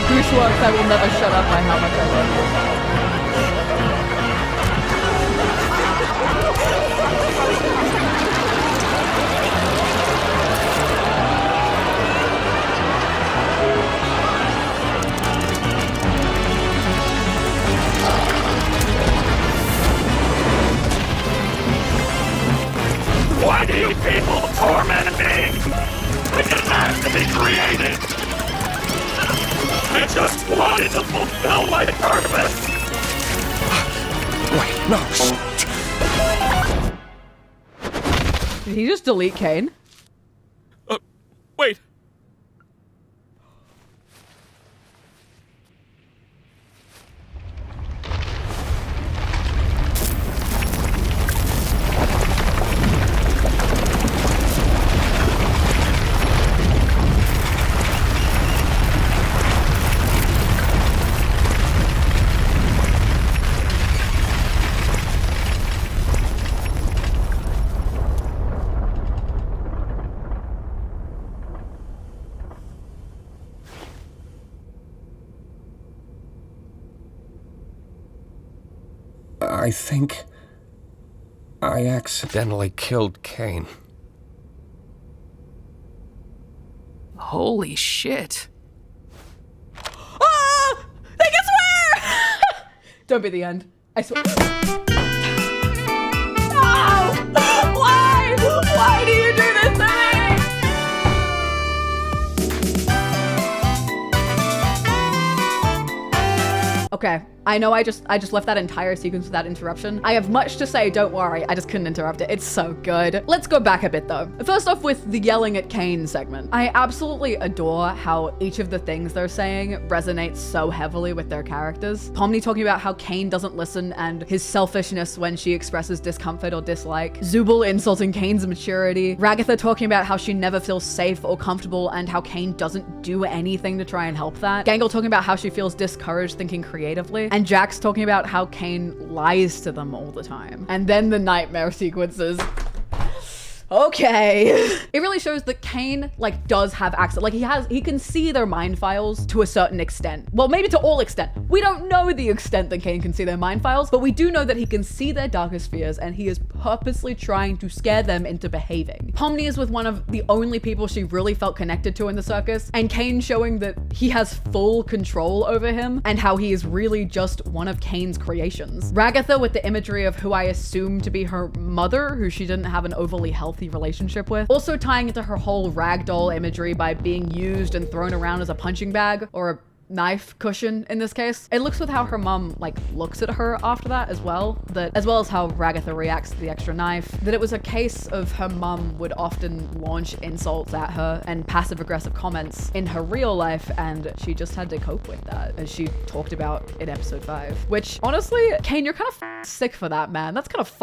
Gooseworks, I will never shut up by how much I love you. Why do you people torment me? It didn't have to be created. I just wanted to fulfill my purpose. Wait, no. Did he just delete Kane? Wait. I think I accidentally killed Kane. Holy shit. Ah! They can swear! Don't be the end. I swear. No! Why? Why do you do this to me? Okay, I know I just left that entire sequence without interruption. I have much to say, don't worry, I just couldn't interrupt it. It's so good. Let's go back a bit though. First off with the yelling at Kane segment. I absolutely adore how each of the things they're saying resonates so heavily with their characters. Pomni talking about how Kane doesn't listen and his selfishness when she expresses discomfort or dislike. Zubul insulting Kane's maturity. Ragatha talking about how she never feels safe or comfortable and how Kane doesn't do anything to try and help that. Gangle talking about how she feels discouraged thinking creatively. And Jax talking about how Kane lies to them all the time. And then the nightmare sequences. Okay. It really shows that Kane like does have access. Like he can see their mind files to a certain extent. Well, maybe to all extent. We don't know the extent that Kane can see their mind files, but we do know that he can see their darkest fears and he is purposely trying to scare them into behaving. Pomni is with one of the only people she really felt connected to in the circus, and Kane showing that he has full control over him and how he is really just one of Kane's creations. Ragatha with the imagery of who I assume to be her mother, who she didn't have an overly healthy relationship with. Also tying into her whole ragdoll imagery by being used and thrown around as a punching bag or a knife cushion in this case. It looks with how her mom like looks at her after that as well, as well as how Ragatha reacts to the extra knife, that it was a case of her mom would often launch insults at her and passive aggressive comments in her real life, and she just had to cope with that, as she talked about in episode 5. Which honestly, Kane, you're kind of sick for that, man. That's kind of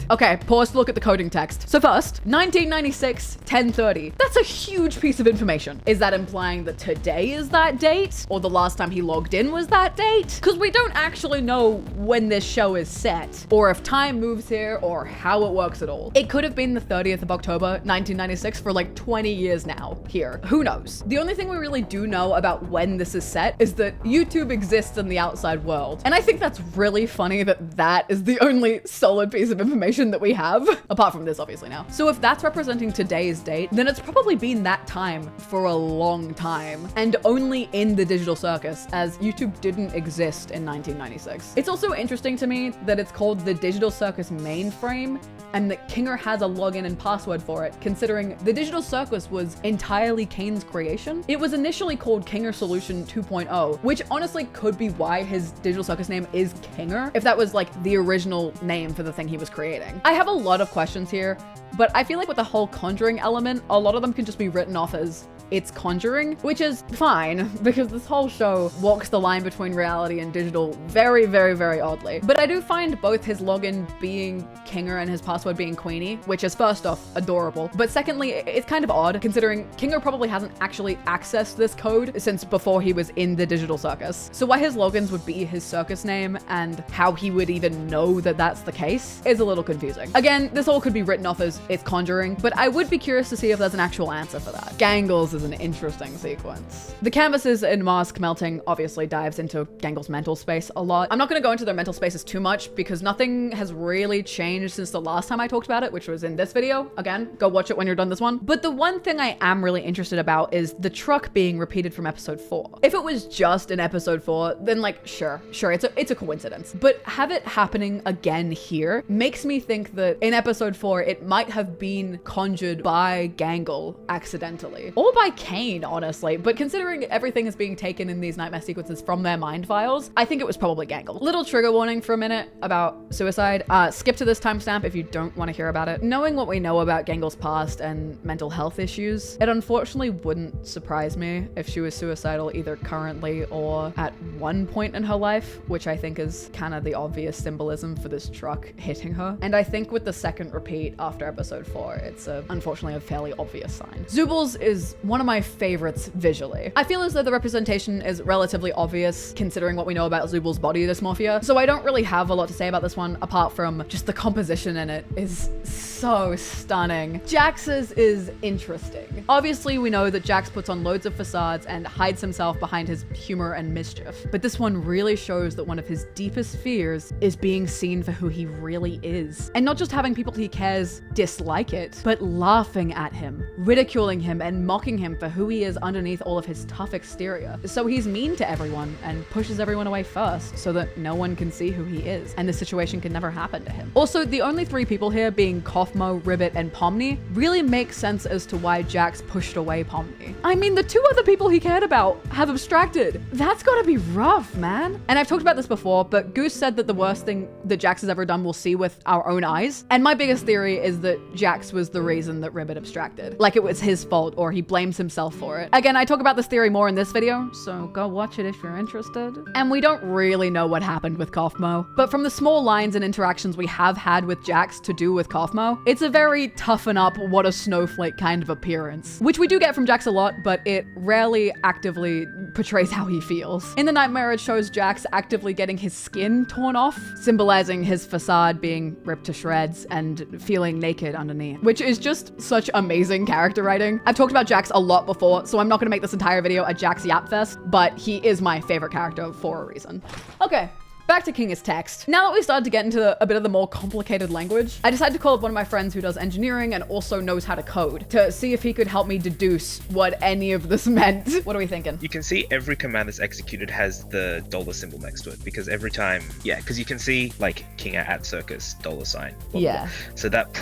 Okay, pause to look at the coding text. So first, 1996, 10:30. That's a huge piece of information. Is that implying that today is that date? Or the last time he logged in was that date? Because we don't actually know when this show is set, or if time moves here, or how it works at all. It could have been the 30th of October, 1996 for like 20 years now here. Who knows? The only thing we really do know about when this is set is that YouTube exists in the outside world. And I think that's really funny that that is the only solid piece of information information that we have, apart from this obviously now. So if that's representing today's date, then it's probably been that time for a long time, and only in the Digital Circus, as YouTube didn't exist in 1996. It's also interesting to me that it's called the Digital Circus mainframe, and that Kinger has a login and password for it, considering the Digital Circus was entirely Kane's creation. It was initially called Kinger Solution 2.0, which honestly could be why his Digital Circus name is Kinger, if that was like the original name for the thing he was creating. I have a lot of questions here, but I feel like with the whole conjuring element, a lot of them can just be written off as it's conjuring, which is fine because this whole show walks the line between reality and digital very, very, very oddly. But I do find both his login being Kinger and his password being Queenie, which is first off adorable, but secondly, it's kind of odd considering Kinger probably hasn't actually accessed this code since before he was in the Digital Circus. So why his logins would be his circus name and how he would even know that that's the case is a little confusing. Again, this all could be written off as it's conjuring, but I would be curious to see if there's an actual answer for that. Gangle's is an interesting sequence. The canvases and mask melting obviously dives into Gangle's mental space a lot. I'm not going to go into their mental spaces too much because nothing has really changed since the last time I talked about it, which was in this video. Again, go watch it when you're done this one. But the one thing I am really interested about is the truck being repeated from episode 4. If it was just in episode 4, then like, sure, it's a coincidence. But have it happening again here makes me think that in episode 4, it might have been conjured by Gangle accidentally, or by Kane, honestly. But considering everything is being taken in these nightmare sequences from their mind files, I think it was probably Gangle. Little trigger warning for a minute about suicide. Skip to this timestamp if you don't want to hear about it. Knowing what we know about Gangle's past and mental health issues, it unfortunately wouldn't surprise me if she was suicidal either currently or at one point in her life, which I think is kind of the obvious symbolism for this truck hitting her. And I think with the second repeat after episode 4, it's unfortunately a fairly obvious sign. Zubal's is one of my favorites visually. I feel as though the representation is relatively obvious considering what we know about Zubal's body dysmorphia, so I don't really have a lot to say about this one apart from just the composition in it is so stunning. Jax's is interesting. Obviously, we know that Jax puts on loads of facades and hides himself behind his humor and mischief, but this one really shows that one of his deepest fears is being seen for who he really is. And not just having people he cares dislike it, but laughing at him, ridiculing him, and mocking him for who he is underneath all of his tough exterior. So he's mean to everyone and pushes everyone away first so that no one can see who he is, and the situation can never happen to him. Also, the only 3 people here being Kaufmo, Ribbit, and Pomni really makes sense as to why Jax pushed away Pomni. I mean, the 2 other people he cared about have abstracted. That's gotta be rough, man. And I've talked about this before, but Goose said that the worst thing that Jax has ever done we'll see with our own eyes. And my biggest theory is that Jax was the reason that Ribbit abstracted. Like it was his fault or he blames himself for it. Again, I talk about this theory more in this video, so go watch it if you're interested. And we don't really know what happened with Kaufmo, but from the small lines and interactions we have had with Jax to do with Kaufmo, it's a very toughen up, what a snowflake kind of appearance, which we do get from Jax a lot, but it rarely actively portrays how he feels. In the nightmare, it shows Jax actively getting his skin torn off, symbolizing his facade being ripped to shreds and feeling naked underneath, which is just such amazing character writing. I've talked about Jax a lot before, so I'm not gonna make this entire video a Jax Yap Fest, but he is my favorite character for a reason. Okay. Back to Kinger's text. Now that we started to get into a bit of the more complicated language, I decided to call up one of my friends who does engineering and also knows how to code to see if he could help me deduce what any of this meant. What are we thinking? You can see every command that's executed has the $$ symbol next to it because every time, because you can see like Kinger at circus $sign. Blah, blah, blah. So that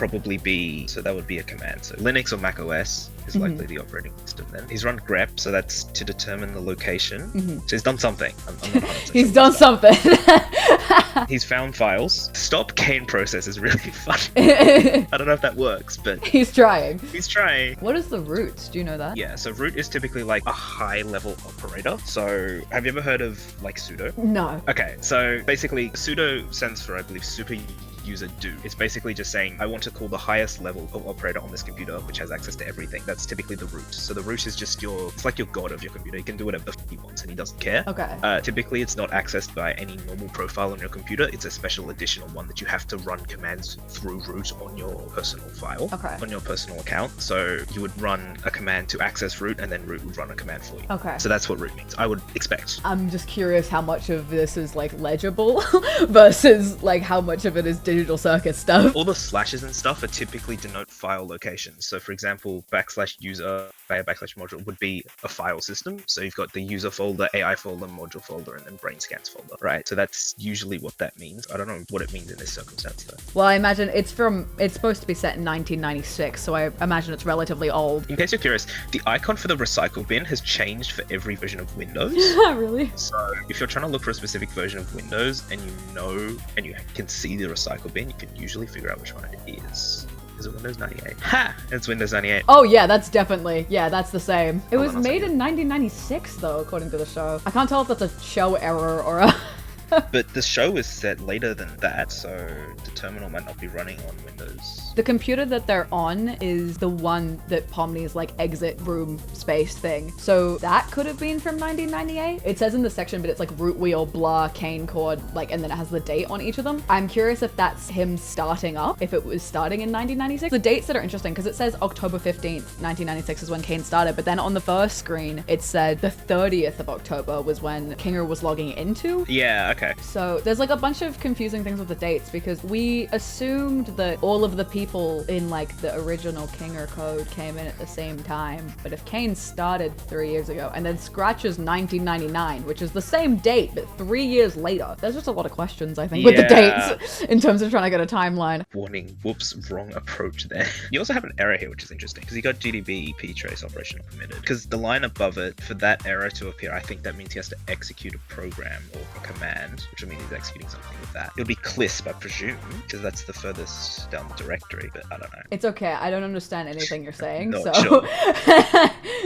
would be a command. So Linux or Mac OS is likely the operating system then. He's run grep, so that's to determine the location. So he's done something. I'm not 100% He's done something. He's found files. Stop Kane process is really fun. I don't know if that works, but he's trying. He's trying. What is the root? Do you know that? Yeah, so root is typically like a high level operator. So have you ever heard of like sudo? No. Okay, so basically sudo stands for, I believe, super user do. It's basically just saying, I want to call the highest level of operator on this computer, which has access to everything. That's typically the root. So the root is just it's like your god of your computer. He can do whatever he wants and he doesn't care. Okay. Typically it's not accessed by any normal profile on your computer. It's a special additional one that you have to run commands through root on your personal file, on your personal account. So you would run a command to access root and then root would run a command for you. Okay. So that's what root means, I would expect. I'm just curious how much of this is like legible versus like how much of it is digital Digital Circus stuff. All the slashes and stuff are typically denote file locations. So for example, /user /module would be a file system. So you've got the user folder, AI folder, module folder, and then brain scans folder, right? So that's usually what that means. I don't know what it means in this circumstance though. Well, I imagine it's supposed to be set in 1996, so I imagine it's relatively old. In case you're curious, the icon for the recycle bin has changed for every version of Windows. Really? So if you're trying to look for a specific version of Windows and you can see the recycle bin, you can usually figure out which one it is. Is it Windows 98? Ha! It's Windows 98. Oh yeah, that's the same. It was Hold on, made in 1996 though, according to the show. I can't tell if that's a show error or a... But the show is set later than that, so the terminal might not be running on Windows. The computer that they're on is the one that Pomni's like exit room space thing. So that could have been from 1998. It says in the section, but it's like root wheel, blah, Kane cord, like, and then it has the date on each of them. I'm curious if that's him starting up, if it was starting in 1996. The dates that are interesting, because it says October 15th, 1996 is when Kane started, but then on the first screen, it said the 30th of October was when Kinger was logging into. Yeah, okay. So there's like a bunch of confusing things with the dates because we assumed that all of the people in like the original Kinger code came in at the same time. But if Kane started 3 years ago and then Scratch's 1999, which is the same date, but 3 years later, there's just a lot of questions, I think, with the dates in terms of trying to get a timeline. Warning, whoops, wrong approach there. You also have an error here, which is interesting because you got GDB ptrace operational permitted. Because the line above it, for that error to appear, I think that means he has to execute a program or a command, which will mean he's executing something with that. It'll be CLISP, I presume, because that's the furthest down the directory, but I don't know. It's okay, I don't understand anything you're saying, No, so... sure.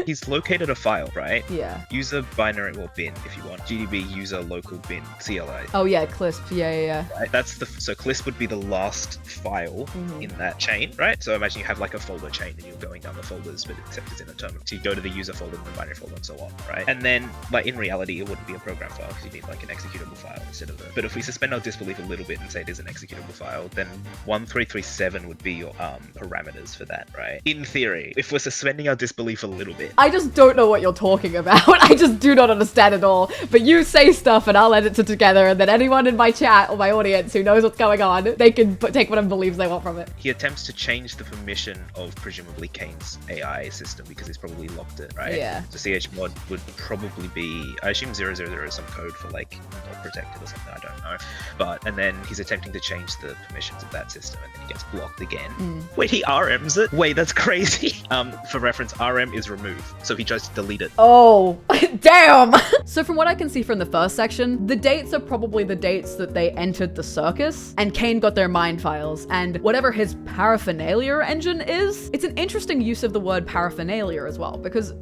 He's located a file, right? Yeah. User binary, well, bin, if you want. GDB user local bin, CLI. Oh yeah, CLISP, yeah. Right? So CLISP would be the last file in that chain, right? So imagine you have like a folder chain and you're going down the folders, but except it's in a terminal. So you go to the user folder and the binary folder and so on, right? And then, like in reality, it wouldn't be a program file because you need like an executable file instead of it. But if we suspend our disbelief a little bit and say it is an executable file, then 1337 would be your parameters for that, right? In theory, if we're suspending our disbelief a little bit. I just don't know what you're talking about. I just do not understand at all. But you say stuff and I'll edit it together, and then anyone in my chat or my audience who knows what's going on, they can take whatever believes they want from it. He attempts to change the permission of presumably Kane's AI system because he's probably locked it, right? Yeah. So chmod would probably be, I assume 000 is some code for like not protected or something, I don't know. But, and then he's attempting to change the permissions of that system and then he gets blocked again. Wait, he RMs it? Wait, that's crazy. For reference, RM is remove. So he tries to delete it. Oh, damn. So from what I can see from the first section, the dates are probably the dates that they entered the circus and Kane got their mind files, and whatever his paraphernalia engine is, it's an interesting use of the word paraphernalia as well, because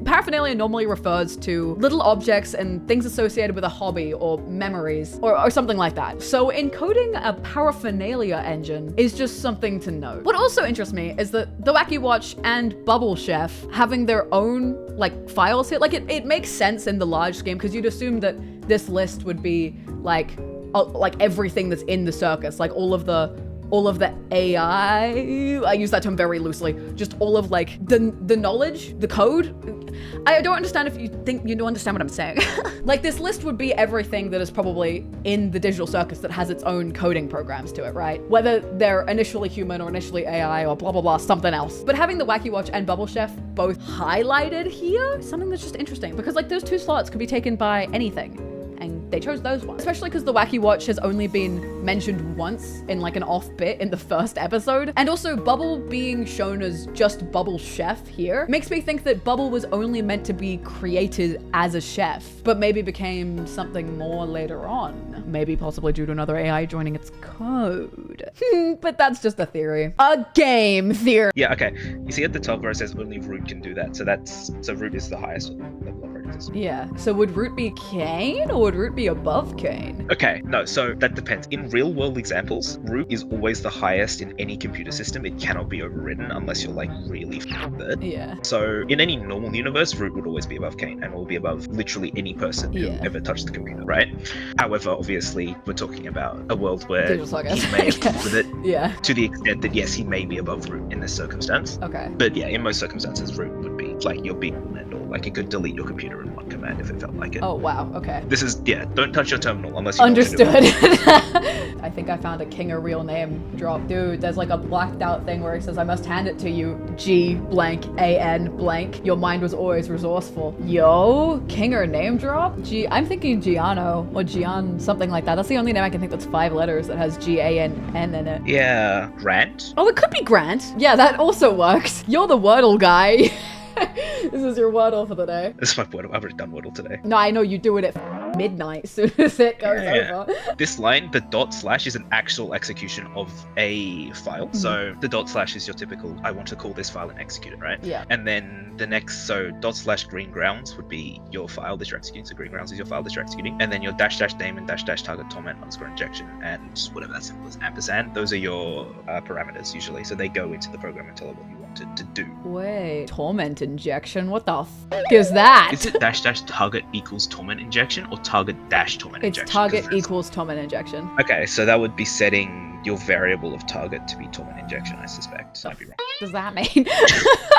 paraphernalia normally refers to little objects and things associated with a hobby or memories or something like that. So encoding a paraphernalia engine is just something to note. What also interests me is that the Wacky Watch and Bubble Chef having their own like files here, like it makes sense in the large scheme because you'd assume that this list would be like everything that's in the circus, like all of the AI, I use that term very loosely, just all of like the knowledge, the code. I don't understand if you think you don't understand what I'm saying. Like this list would be everything that is probably in the digital circus that has its own coding programs to it, right? Whether they're initially human or initially AI or blah, blah, blah, something else. But having the Wacky Watch and Bubble Chef both highlighted here, something that's just interesting because like those two slots could be taken by anything. And they chose those ones, especially because the Wacky Watch has only been mentioned once in like an off bit in the first episode. And also Bubble being shown as just Bubble Chef here makes me think that Bubble was only meant to be created as a chef, but maybe became something more later on. Maybe possibly due to another AI joining its code. But that's just a theory. A game theory. Yeah, okay. You see at the top where it says only root can do that. So root is the highest level operating system. Yeah. So would root be Kane or would root be above Kane? Okay, no, so that depends. In real world examples, root is always the highest in any computer system. It cannot be overridden unless you're like really with it. Yeah. So in any normal universe, root would always be above Kane and will be above literally any person who ever touched the computer, right? However, obviously, we're talking about a world where he may have come with it to the extent that yes, he may be above root in this circumstance. Okay. But yeah, in most circumstances, root would be like your big and all. Like it could delete your computer in one command if it felt like it. Oh, wow. Okay. This is, yeah, don't touch your terminal unless you Understood. know what to do. I think I found a King or real name drop. Dude, there's like a blacked out thing where it says, I must hand it to you, G blank A-N blank. Your mind was always resourceful. Yo, King or name drop? I'm thinking Giano or Gian, something like that. That's the only name I can think that's 5 letters that has G-A-N-N in it. Yeah, Grant? Oh, it could be Grant. Yeah, that also works. You're the Wordle guy. This is your Wordle for the day. This is my Wordle. I've already done Wordle today. No, I know you do it at midnight as soon as it goes over. This line, the / is an actual execution of a file. So the / is your typical, I want to call this file and execute it, right? Yeah. And then the next, so / green grounds would be your file that you're executing. So green grounds is your file that you're executing. And then your -- name and -- target torment _ injection and whatever that symbol is, ampersand. Those are your parameters usually. So they go into the program and tell it what you want it to do. Wait, torment injection? What the f is that? Is it -- target equals torment injection or target - torment injection? It's target equals torment injection. Okay, so that would be setting your variable of target to be torment injection, I suspect. Might be wrong. Does that mean?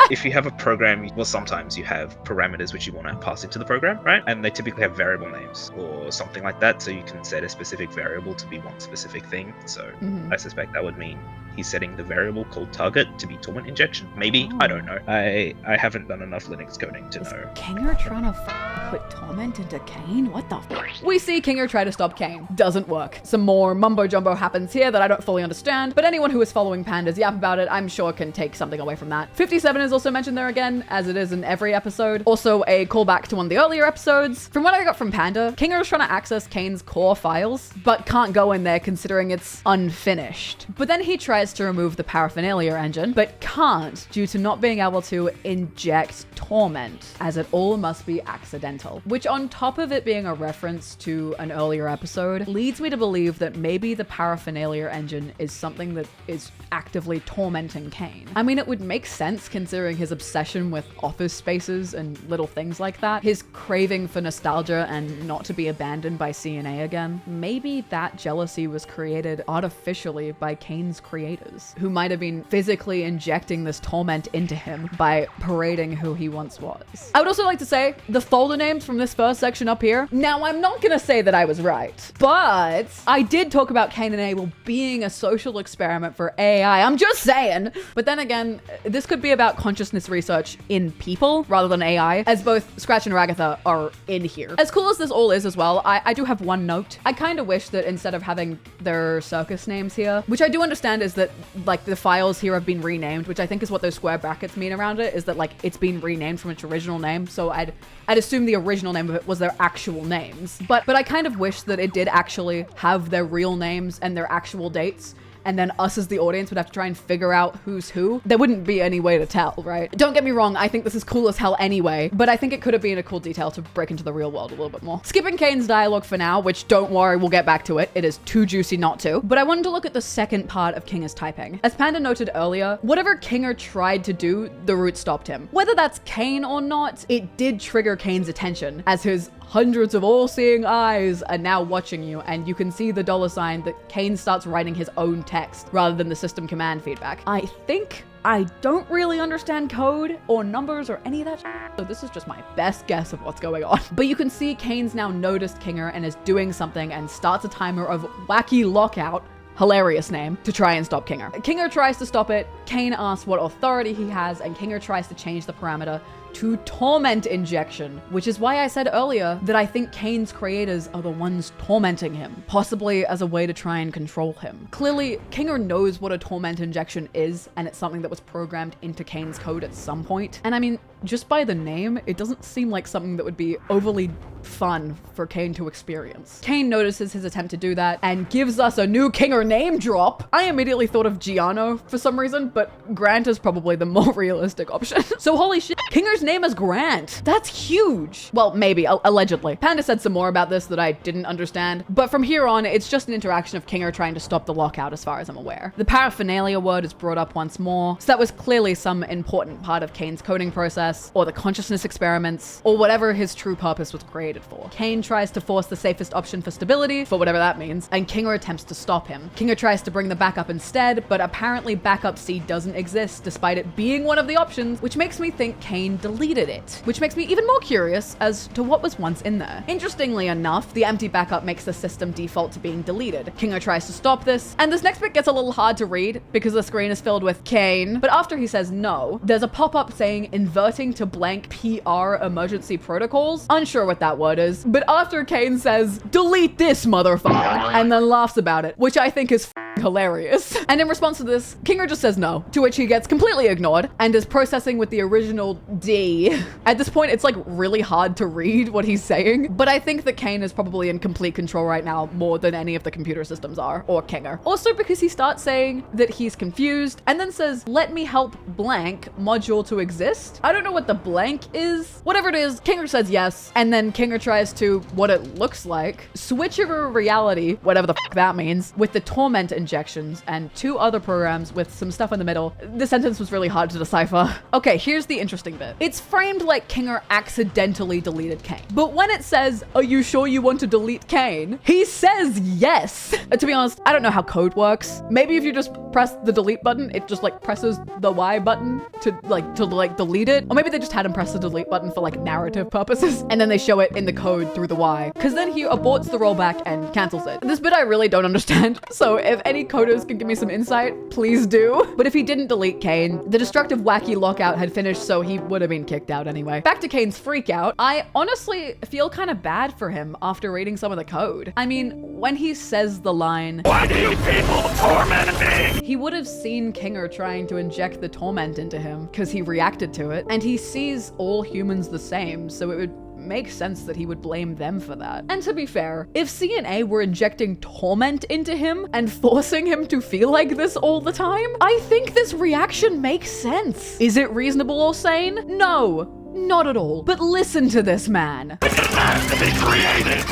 If you have a program, well, sometimes you have parameters which you want to pass into the program, right? And they typically have variable names or something like that. So you can set a specific variable to be one specific thing. So I suspect that would mean he's setting the variable called target to be torment injection. Maybe. I don't know. I haven't done enough Linux coding to know. Kinger trying to put torment into Kane? What the f? We see Kinger try to stop Kane. Doesn't work. Some more mumbo jumbo happens here that I don't fully understand, but anyone who is following Panda's yap about it, I'm sure can take something away from that. 57 is also mentioned there again, as it is in every episode. Also a callback to one of the earlier episodes. From what I got from Panda, Kinger is trying to access Kane's core files, but can't go in there considering it's unfinished. But then he tries to remove the paraphernalia engine, but can't due to not being able to inject torment, as it all must be accidental. Which, on top of it being a reference to an earlier episode, leads me to believe that maybe the paraphernalia engine is something that is actively tormenting Kane. I mean, it would make sense considering his obsession with office spaces and little things like that, his craving for nostalgia and not to be abandoned by CNA again. Maybe that jealousy was created artificially by Kane's creators, who might have been physically injecting this torment into him by parading who he once was. I would also like to say the folder names from this first section up here. Now, I'm not gonna say that I was right, but I did talk about Kane and Abel being a social experiment for AI. I'm just saying. But then again, this could be about consciousness research in people rather than AI, as both Scratch and Ragatha are in here. As cool as this all is as well, I do have one note. I kind of wish that instead of having their circus names here, which I do understand is that like the files here have been renamed, which I think is what those square brackets mean around it, is that like it's been renamed from its original name. So I'd assume the original name of it was their actual names. But I kind of wish that it did actually have their real names and their actual dates, and then us as the audience would have to try and figure out who's who. There wouldn't be any way to tell, right? Don't get me wrong, I think this is cool as hell anyway, but I think it could have been a cool detail to break into the real world a little bit more. Skipping Kane's dialogue for now, which don't worry, we'll get back to it. It is too juicy not to. But I wanted to look at the second part of Kinger's typing. As Panda noted earlier, whatever Kinger tried to do, the root stopped him. Whether that's Kane or not, it did trigger Kane's attention, as his hundreds of all-seeing eyes are now watching you, and you can see the $ that Kane starts writing his own text rather than the system command feedback. I think I don't really understand code or numbers or any of that shit, so this is just my best guess of what's going on. But you can see Kane's now noticed Kinger and is doing something and starts a timer of Wacky Lockout, hilarious name, to try and stop Kinger. Kinger tries to stop it, Kane asks what authority he has, and Kinger tries to change the parameter to torment injection, which is why I said earlier that I think Kane's creators are the ones tormenting him, possibly as a way to try and control him. Clearly, Kinger knows what a torment injection is, and it's something that was programmed into Kane's code at some point. And I mean, just by the name, it doesn't seem like something that would be overly fun for Kane to experience. Kane notices his attempt to do that and gives us a new Kinger name drop. I immediately thought of Giano for some reason, but Grant is probably the more realistic option. So holy shit, Kinger's name is Grant. That's huge. Well, maybe, allegedly. Panda said some more about this that I didn't understand, but from here on, it's just an interaction of Kinger trying to stop the lockout as far as I'm aware. The paraphernalia word is brought up once more, so that was clearly some important part of Kane's coding process, or the consciousness experiments, or whatever his true purpose was created for. Kane tries to force the safest option for stability, for whatever that means, and Kinger attempts to stop him. Kinger tries to bring the backup instead, but apparently backup C doesn't exist despite it being one of the options, which makes me think Kane deleted it, which makes me even more curious as to what was once in there. Interestingly enough, the empty backup makes the system default to being deleted. Kinger tries to stop this, and this next bit gets a little hard to read because the screen is filled with Kane, but after he says no, there's a pop-up saying inverting to blank PR emergency protocols. Unsure what that word is, but after Kane says, delete this motherfucker, and then laughs about it, which I think is hilarious. And in response to this, Kinger just says no, to which he gets completely ignored and is processing with the original D. At this point, it's like really hard to read what he's saying, but I think that Kane is probably in complete control right now more than any of the computer systems are, or Kinger. Also because he starts saying that he's confused and then says, let me help blank module to exist. I don't know what the blank is. Whatever it is, Kinger says yes, and then Kinger tries to, what it looks like, switch over reality, whatever the f that means, with the torment injections and 2 other programs with some stuff in the middle. The sentence was really hard to decipher. Okay, here's the interesting bit. It's framed like Kinger accidentally deleted Kane. But when it says, are you sure you want to delete Kane? He says yes. To be honest, I don't know how code works. Maybe if you just press the delete button, it just like presses the Y button to delete it. Or maybe they just had him press the delete button for like narrative purposes, and then they show it in the code through the Y. Because then he aborts the rollback and cancels it. This bit I really don't understand. So if any coders can give me some insight, please do. But if he didn't delete Kane, the destructive wacky lockout had finished, so he would have been kicked out anyway. Back to Kane's freak out. I honestly feel kind of bad for him after reading some of the code. I mean, when he says the line, why do you people torment me? He would have seen Kinger trying to inject the torment into him because he reacted to it, and he sees all humans the same, so it would make sense that he would blame them for that. And to be fair, if CNA were injecting torment into him and forcing him to feel like this all the time, I think this reaction makes sense. Is it reasonable or sane? No, not at all. But listen to this man. It has to be created.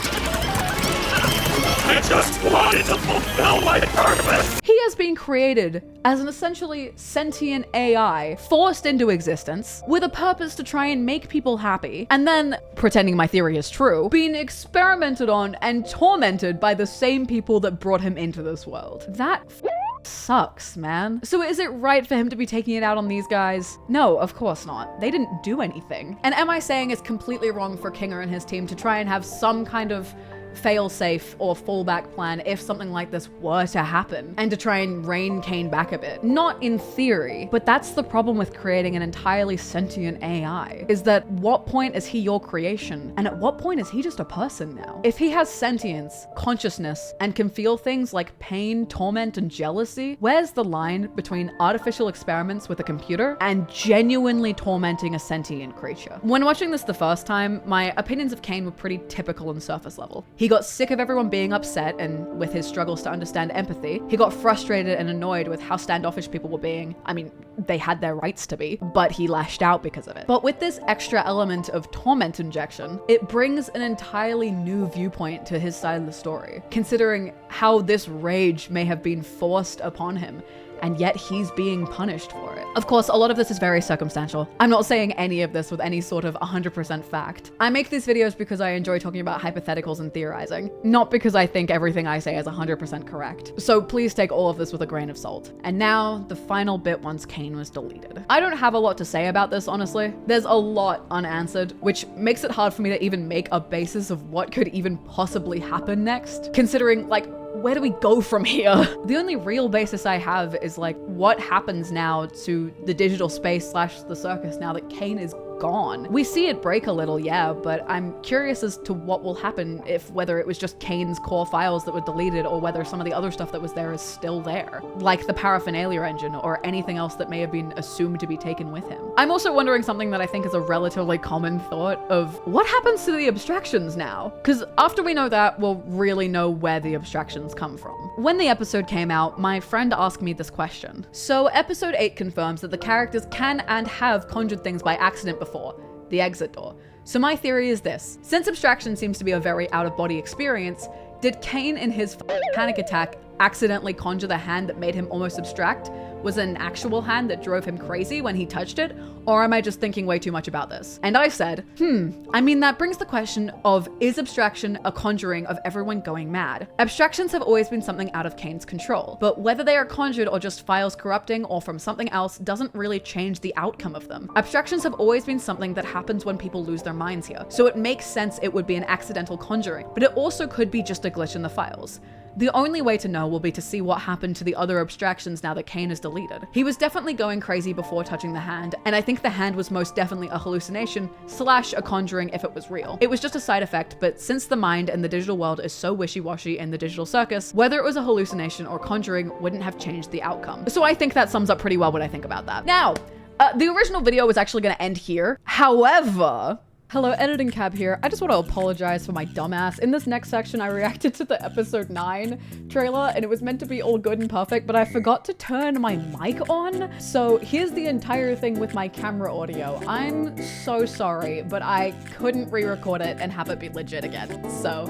I just wanted to fulfill my purpose. He has been created as an essentially sentient AI forced into existence with a purpose to try and make people happy, and then, pretending my theory is true, being experimented on and tormented by the same people that brought him into this world. That sucks, man. So is it right for him to be taking it out on these guys? No, of course not. They didn't do anything. And am I saying it's completely wrong for Kinger and his team to try and have some kind of fail-safe or fallback plan if something like this were to happen, and to try and rein Kane back a bit? Not in theory, but that's the problem with creating an entirely sentient AI, is that what point is he your creation, and at what point is he just a person now? If he has sentience, consciousness, and can feel things like pain, torment, and jealousy, where's the line between artificial experiments with a computer and genuinely tormenting a sentient creature? When watching this the first time, my opinions of Kane were pretty typical and surface level. He got sick of everyone being upset, and with his struggles to understand empathy, he got frustrated and annoyed with how standoffish people were being. I mean, they had their rights to be, but he lashed out because of it. But with this extra element of torment injection, it brings an entirely new viewpoint to his side of the story, considering how this rage may have been forced upon him, and yet he's being punished for it. Of course, a lot of this is very circumstantial. I'm not saying any of this with any sort of 100% fact. I make these videos because I enjoy talking about hypotheticals and theorizing, not because I think everything I say is 100% correct. So please take all of this with a grain of salt. And now, the final bit once Kane was deleted. I don't have a lot to say about this, honestly. There's a lot unanswered, which makes it hard for me to even make a basis of what could even possibly happen next, considering, like, where do we go from here? The only real basis I have is like, what happens now to the digital space / the circus now that Kane is gone? We see it break a little, yeah, but I'm curious as to what will happen if whether it was just Kane's core files that were deleted or whether some of the other stuff that was there is still there, like the paraphernalia engine or anything else that may have been assumed to be taken with him. I'm also wondering something that I think is a relatively common thought of what happens to the abstractions now? Because after we know that, we'll really know where the abstractions come from. When the episode came out, my friend asked me this question. So episode 8 confirms that the characters can and have conjured things by accident before, the exit door. So my theory is this: since abstraction seems to be a very out-of-body experience, did Kane in his panic attack accidentally conjure the hand that made him almost abstract, was an actual hand that drove him crazy when he touched it, or am I just thinking way too much about this? And I said, I mean, that brings the question of, is abstraction a conjuring of everyone going mad? Abstractions have always been something out of Kane's control, but whether they are conjured or just files corrupting or from something else doesn't really change the outcome of them. Abstractions have always been something that happens when people lose their minds here, so it makes sense it would be an accidental conjuring, but it also could be just a glitch in the files. The only way to know will be to see what happened to the other abstractions now that Kane is deleted. He was definitely going crazy before touching the hand, and I think the hand was most definitely a hallucination / a conjuring if it was real. It was just a side effect, but since the mind and the digital world is so wishy-washy in the digital circus, whether it was a hallucination or conjuring wouldn't have changed the outcome. So I think that sums up pretty well what I think about that. Now, the original video was actually gonna end here. However, hello, Editing Cab here. I just want to apologize for my dumbass. In this next section, I reacted to the episode 9 trailer, and it was meant to be all good and perfect, but I forgot to turn my mic on. So here's the entire thing with my camera audio. I'm so sorry, but I couldn't re-record it and have it be legit again. So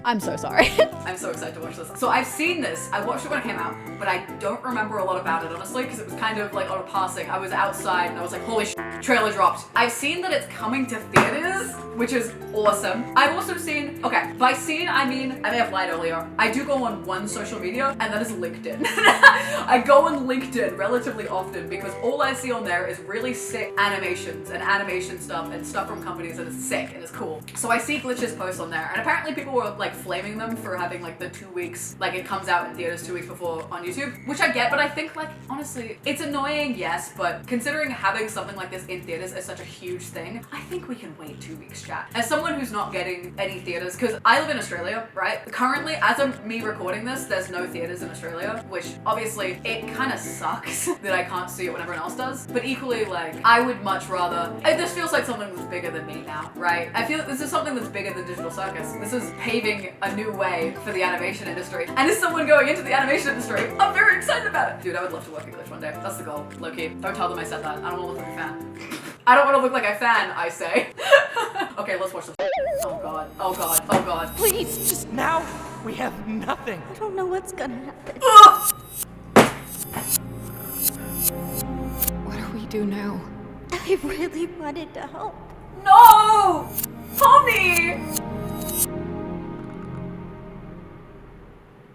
I'm so sorry. I'm so excited to watch this. So I've seen this. I watched it when it came out, but I don't remember a lot about it, honestly, because it was kind of like on a passing. I was outside and I was like, holy shit, trailer dropped. I've seen that it's coming to theaters, which is awesome. I've also seen, okay, by seen, I mean, I may have lied earlier. I do go on one social media, and that is LinkedIn. I go on LinkedIn relatively often because all I see on there is really sick animations and animation stuff and stuff from companies that is sick and is cool. So I see Glitch's posts on there, and apparently people were like flaming them for having like the 2 weeks, like it comes out in theaters 2 weeks before on YouTube, which I get, but I think like, honestly, it's annoying, yes, but considering having something like this in theaters is such a huge thing, I think we can wait 2 weeks, chat. As someone who's not getting any theaters, because I live in Australia, right? Currently, as of me recording this, there's no theaters in Australia, which obviously it kind of sucks that I can't see it when everyone else does, but equally like, I would much rather, this feels like something that's bigger than me now, right? I feel like this is something that's bigger than Digital Circus. This is paving a new way for the animation industry. And as someone going into the animation industry, I'm very excited about it. Dude, I would love to work at Glitch one day. That's the goal, low-key. Don't tell them I said that. I don't want to look like a fan. I don't want to look like a fan, I say. Okay, let's watch this. Oh god, oh god, oh god. Please, just Now we have nothing. I don't know what's gonna happen. What do we do now? I really wanted to help. No! Pomni!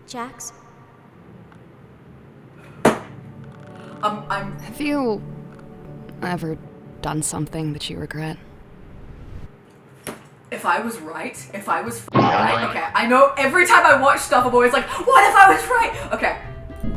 Jax? Have you ever done something that you regret? If I was right, if I was right, okay, I know every time I watch stuff, I'm always like, what if I was right? Okay.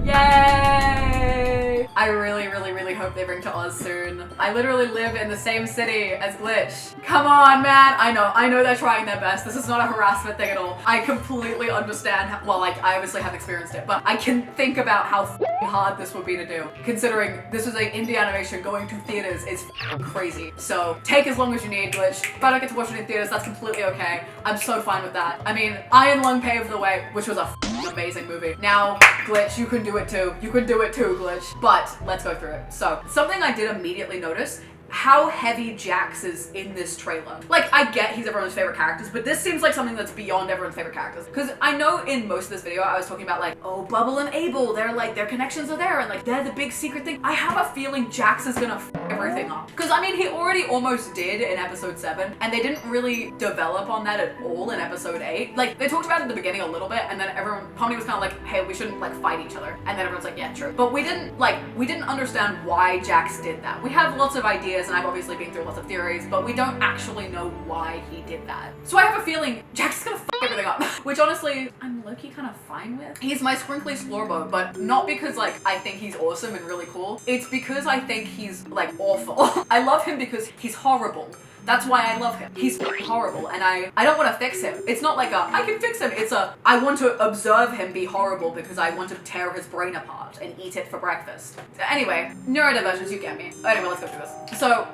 Yay! I really, really, really hope they bring to Oz soon. I literally live in the same city as Glitch. Come on, man. I know they're trying their best. This is not a harassment thing at all. I completely understand how, well, like, I obviously have experienced it, but I can think about how hard this would be to do. Considering this is an indie animation, going to theaters is crazy. So take as long as you need, Glitch. If I don't get to watch it in theaters, that's completely okay. I'm so fine with that. I mean, Iron Lung paved the way, which was a amazing movie. Now, Glitch, you can do it too. You can do it too, Glitch. But let's go through it. So, something I did immediately notice, how heavy Jax is in this trailer. Like, I get he's everyone's favorite characters, but this seems like something that's beyond everyone's favorite characters. Because I know in most of this video, I was talking about like, oh, Bubble and Abel, they're like, their connections are there, and like, they're the big secret thing. I have a feeling Jax is gonna f everything up. Because I mean, he already almost did in episode 7, and they didn't really develop on that at all in episode 8. Like, they talked about it at the beginning a little bit, and then Pomni was kind of like, hey, we shouldn't like fight each other. And then everyone's like, yeah, true. But we didn't understand why Jax did that. We have lots of ideas, and I've obviously been through lots of theories, but we don't actually know why he did that. So I have a feeling Jax is gonna f everything up, which honestly, I'm low-key kind of fine with. He's my sprinkly Slorbo, but not because like I think he's awesome and really cool. It's because I think he's like awful. I love him because he's horrible. That's why I love him. He's horrible, and I don't want to fix him. It's not like I can fix him. It's I want to observe him be horrible because I want to tear his brain apart and eat it for breakfast. Anyway, neurodivergence, you get me. Anyway, let's go through this. So,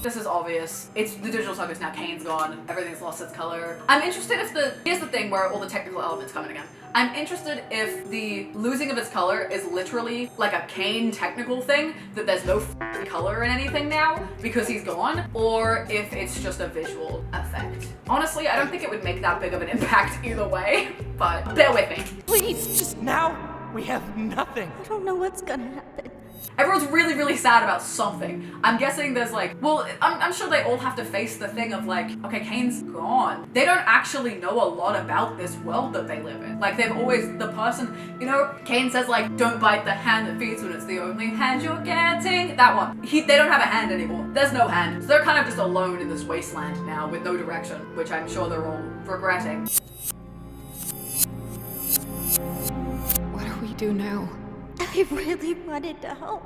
this is obvious. It's the digital circus now. Kane's gone. Everything's lost its color. I'm interested if here's the thing where all the technical elements come in again. I'm interested if the losing of its color is literally like a Kane technical thing, that there's no color in anything now because he's gone, or if it's just a visual effect. Honestly, I don't think it would make that big of an impact either way, but bear with me. Please, just Now We have nothing. I don't know what's gonna happen. Everyone's really, really sad about something. I'm guessing there's like, well, I'm sure they all have to face the thing of like, okay, Kane's gone. They don't actually know a lot about this world that they live in. Like they've always, the person, you know, Kane says like, don't bite the hand that feeds when it's the only hand you're getting. That one. They don't have a hand anymore. There's no hand. So they're kind of just alone in this wasteland now with no direction, which I'm sure they're all regretting. What do we do now? I really wanted to help.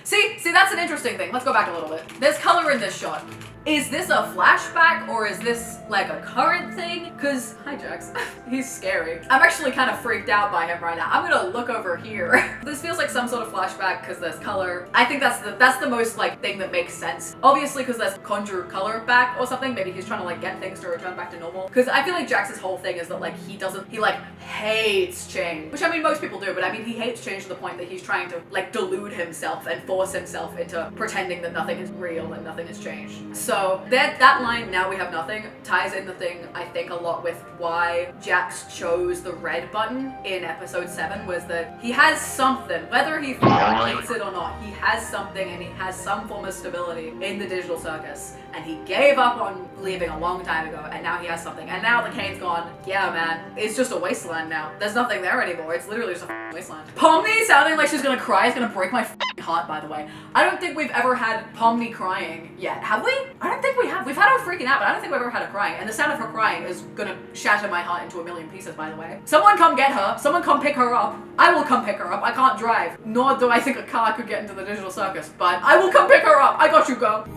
See, that's an interesting thing. Let's go back a little bit. There's color in this shot. Is this a flashback or is this like a current thing? Cause, hi Jax, he's scary. I'm actually kind of freaked out by him right now. I'm gonna look over here. This feels like some sort of flashback cause there's color. I think that's the most like thing that makes sense. Obviously cause there's conjure color back or something. Maybe he's trying to like get things to return back to normal. Cause I feel like Jax's whole thing is that like he like hates change. Which I mean most people do, but I mean he hates change to the point that he's trying to like delude himself and force himself into pretending that nothing is real and nothing has changed. So that line, now we have nothing, ties in the thing, I think, a lot with why Jax chose the red button in episode 7, was that he has something, whether he hates it or not, he has something and he has some form of stability in the digital circus. And he gave up on leaving a long time ago, and now he has something. And now the Kane's gone, yeah man, it's just a wasteland now. There's nothing there anymore, it's literally just a wasteland. Pomni sounding like she's gonna cry is gonna break my heart, by the way. I don't think we've ever had Pomni crying yet, have we? I don't think we have. We've had her freaking out, but I don't think we've ever had her crying. And the sound of her crying is gonna shatter my heart into a million pieces, by the way. Someone come get her. Someone come pick her up. I will come pick her up. I can't drive. Nor do I think a car could get into the digital circus, but I will come pick her up. I got you, go.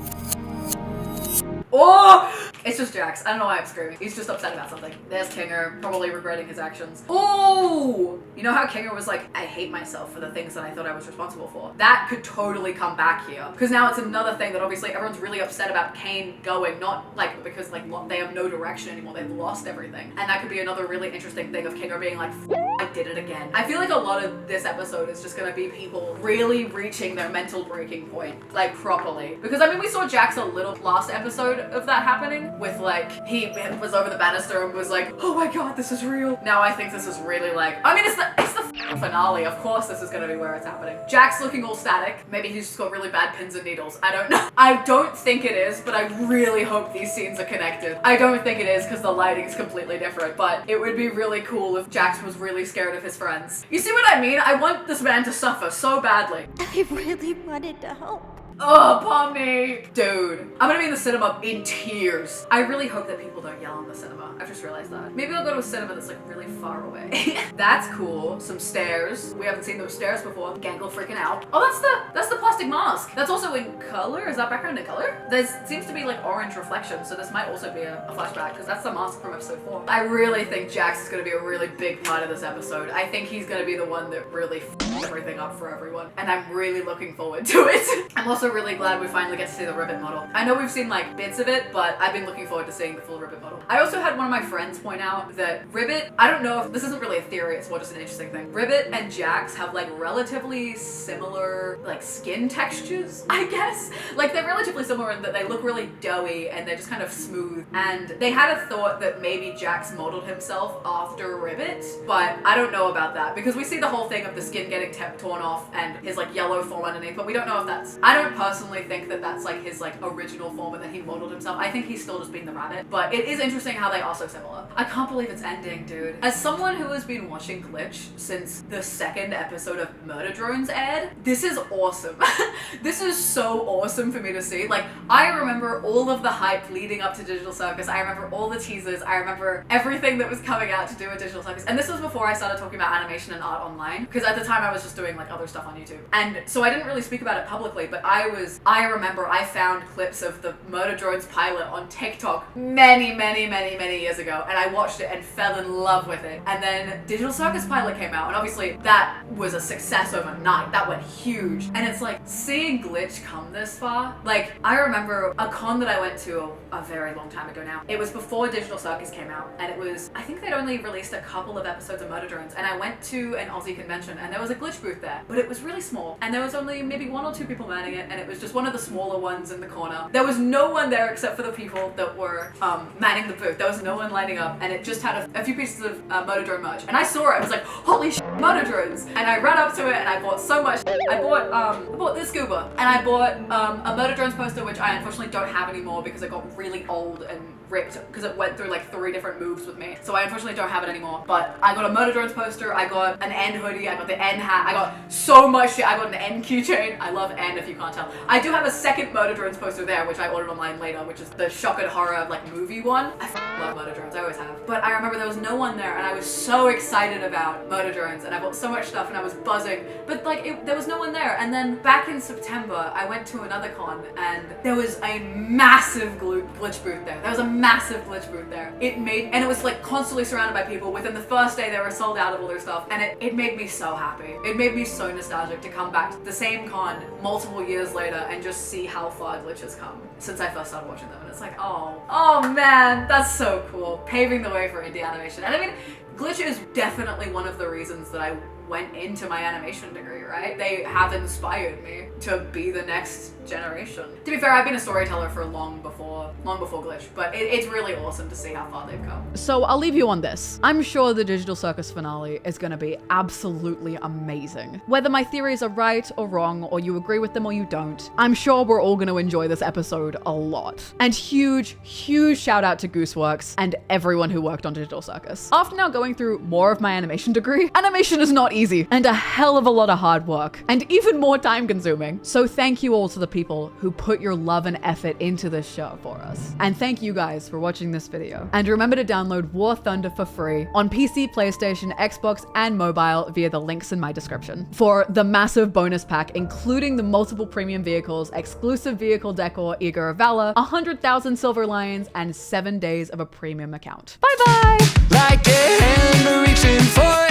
Oh! It's just Jax. I don't know why I'm screaming. He's just upset about something. There's Kinger, probably regretting his actions. Oh! You know how Kinger was like, I hate myself for the things that I thought I was responsible for? That could totally come back here. Because now it's another thing that obviously everyone's really upset about Kane going, not like because like they have no direction anymore. They've lost everything. And that could be another really interesting thing of Kinger being like, I did it again. I feel like a lot of this episode is just gonna be people really reaching their mental breaking point, like properly. Because I mean, we saw Jax a little last episode of that happening with like, he was over the banister and was like, oh my god, this is real. Now I think this is really like, I mean, it's the finale. Of course this is gonna be where it's happening. Jax looking all static. Maybe he's just got really bad pins and needles. I don't know. I don't think it is, but I really hope these scenes are connected. I don't think it is because the lighting is completely different, but it would be really cool if Jax was really scared of his friends. You see what I mean? I want this man to suffer so badly. I really wanted to help. Oh, Pomni! Dude, I'm gonna be in the cinema in tears. I really hope that people don't yell in the cinema. I've just realized that. Maybe I'll go to a cinema that's like really far away. That's cool. Some stairs. We haven't seen those stairs before. Gangle freaking out. Oh, that's the plastic mask. That's also in color. Is that background in color? There seems to be like orange reflection, so this might also be a flashback because that's the mask from episode 4. I really think Jax is gonna be a really big part of this episode. I think he's gonna be the one that really f***ed everything up for everyone, and I'm really looking forward to it. I'm also really glad we finally get to see the ribbon model. I know we've seen like bits of it, but I've been looking forward to seeing the full ribbon model. I also had one of my friends point out that Ribbit, I don't know if this isn't really a theory, it's more just an interesting thing. Ribbit and Jax have like relatively similar like skin textures, I guess. Like they're relatively similar in that they look really doughy and they're just kind of smooth. And they had a thought that maybe Jax modeled himself after Ribbit, but I don't know about that because we see the whole thing of the skin getting torn off and his like yellow form underneath, but we don't know if that's, I don't personally think that that's like his like original form and that he modeled himself. I think he's still just being the rabbit, but it is interesting how they are so similar. I can't believe it's ending, dude. As someone who has been watching Glitch since the 2nd episode of Murder Drones aired, this is awesome. This is so awesome for me to see. Like, I remember all of the hype leading up to Digital Circus. I remember all the teasers. I remember everything that was coming out to do with Digital Circus. And this was before I started talking about animation and art online, because at the time I was just doing like other stuff on YouTube. And so I didn't really speak about it publicly, but I remember I found clips of the Murder Drones pilot on TikTok many years ago, and I watched it and fell in love with it. And then Digital Circus pilot came out, and obviously that was a success overnight. That went huge. And it's like, seeing Glitch come this far, like, I remember a con that I went to a very long time ago now. It was before Digital Circus came out, and it was, I think they'd only released a couple of episodes of Murder Drones, and I went to an Aussie convention, and there was a Glitch booth there, but it was really small, and there was only maybe 1 or 2 people manning it, and and it was just one of the smaller ones in the corner. There was no one there except for the people that were manning the booth. There was no one lining up, and it just had a few pieces of motor drone merch. And I saw it, I was like, holy shit, motor drones! And I ran up to it and I bought so much. I bought this scuba, and I bought a motor drones poster, which I unfortunately don't have anymore because it got really old and ripped because it went through like 3 different moves with me. So I unfortunately don't have it anymore. But I got a motor drones poster, I got an N hoodie, I got the N hat, I got so much shit. I got an N keychain. I love N if you can't tell. I do have a second motor drones poster there, which I ordered online later, which is the shock and horror like movie one. I love motor drones, I always have. But I remember there was no one there and I was so excited about motor drones and I bought so much stuff and I was buzzing. But like there was no one there. And then back in September, I went to another con and there was a massive glitch booth there. There was a massive glitch booth there. And it was like constantly surrounded by people. Within the first day they were sold out of all their stuff, and it made me so happy. It made me so nostalgic to come back to the same con multiple years later and just see how far glitch has come since I first started watching them. And it's like, oh man, that's so cool. Paving the way for indie animation. And I mean, glitch is definitely one of the reasons that I went into my animation degree, right? They have inspired me to be the next generation. To be fair, I've been a storyteller for long before Glitch, but it's really awesome to see how far they've come. So I'll leave you on this. I'm sure the Digital Circus finale is gonna be absolutely amazing. Whether my theories are right or wrong, or you agree with them or you don't, I'm sure we're all gonna enjoy this episode a lot. And huge shout out to Gooseworks and everyone who worked on Digital Circus. After now going through more of my animation degree, animation is not easy and a hell of a lot of hard work and even more time consuming. So thank you all to the people who put your love and effort into this show for us. And thank you guys for watching this video. And remember to download War Thunder for free on PC, PlayStation, Xbox, and mobile via the links in my description for the massive bonus pack, including the multiple premium vehicles, exclusive vehicle decor, Eager of Valor, 100,000 silver lions, and 7 days of a premium account. Bye bye! Like a hand reaching for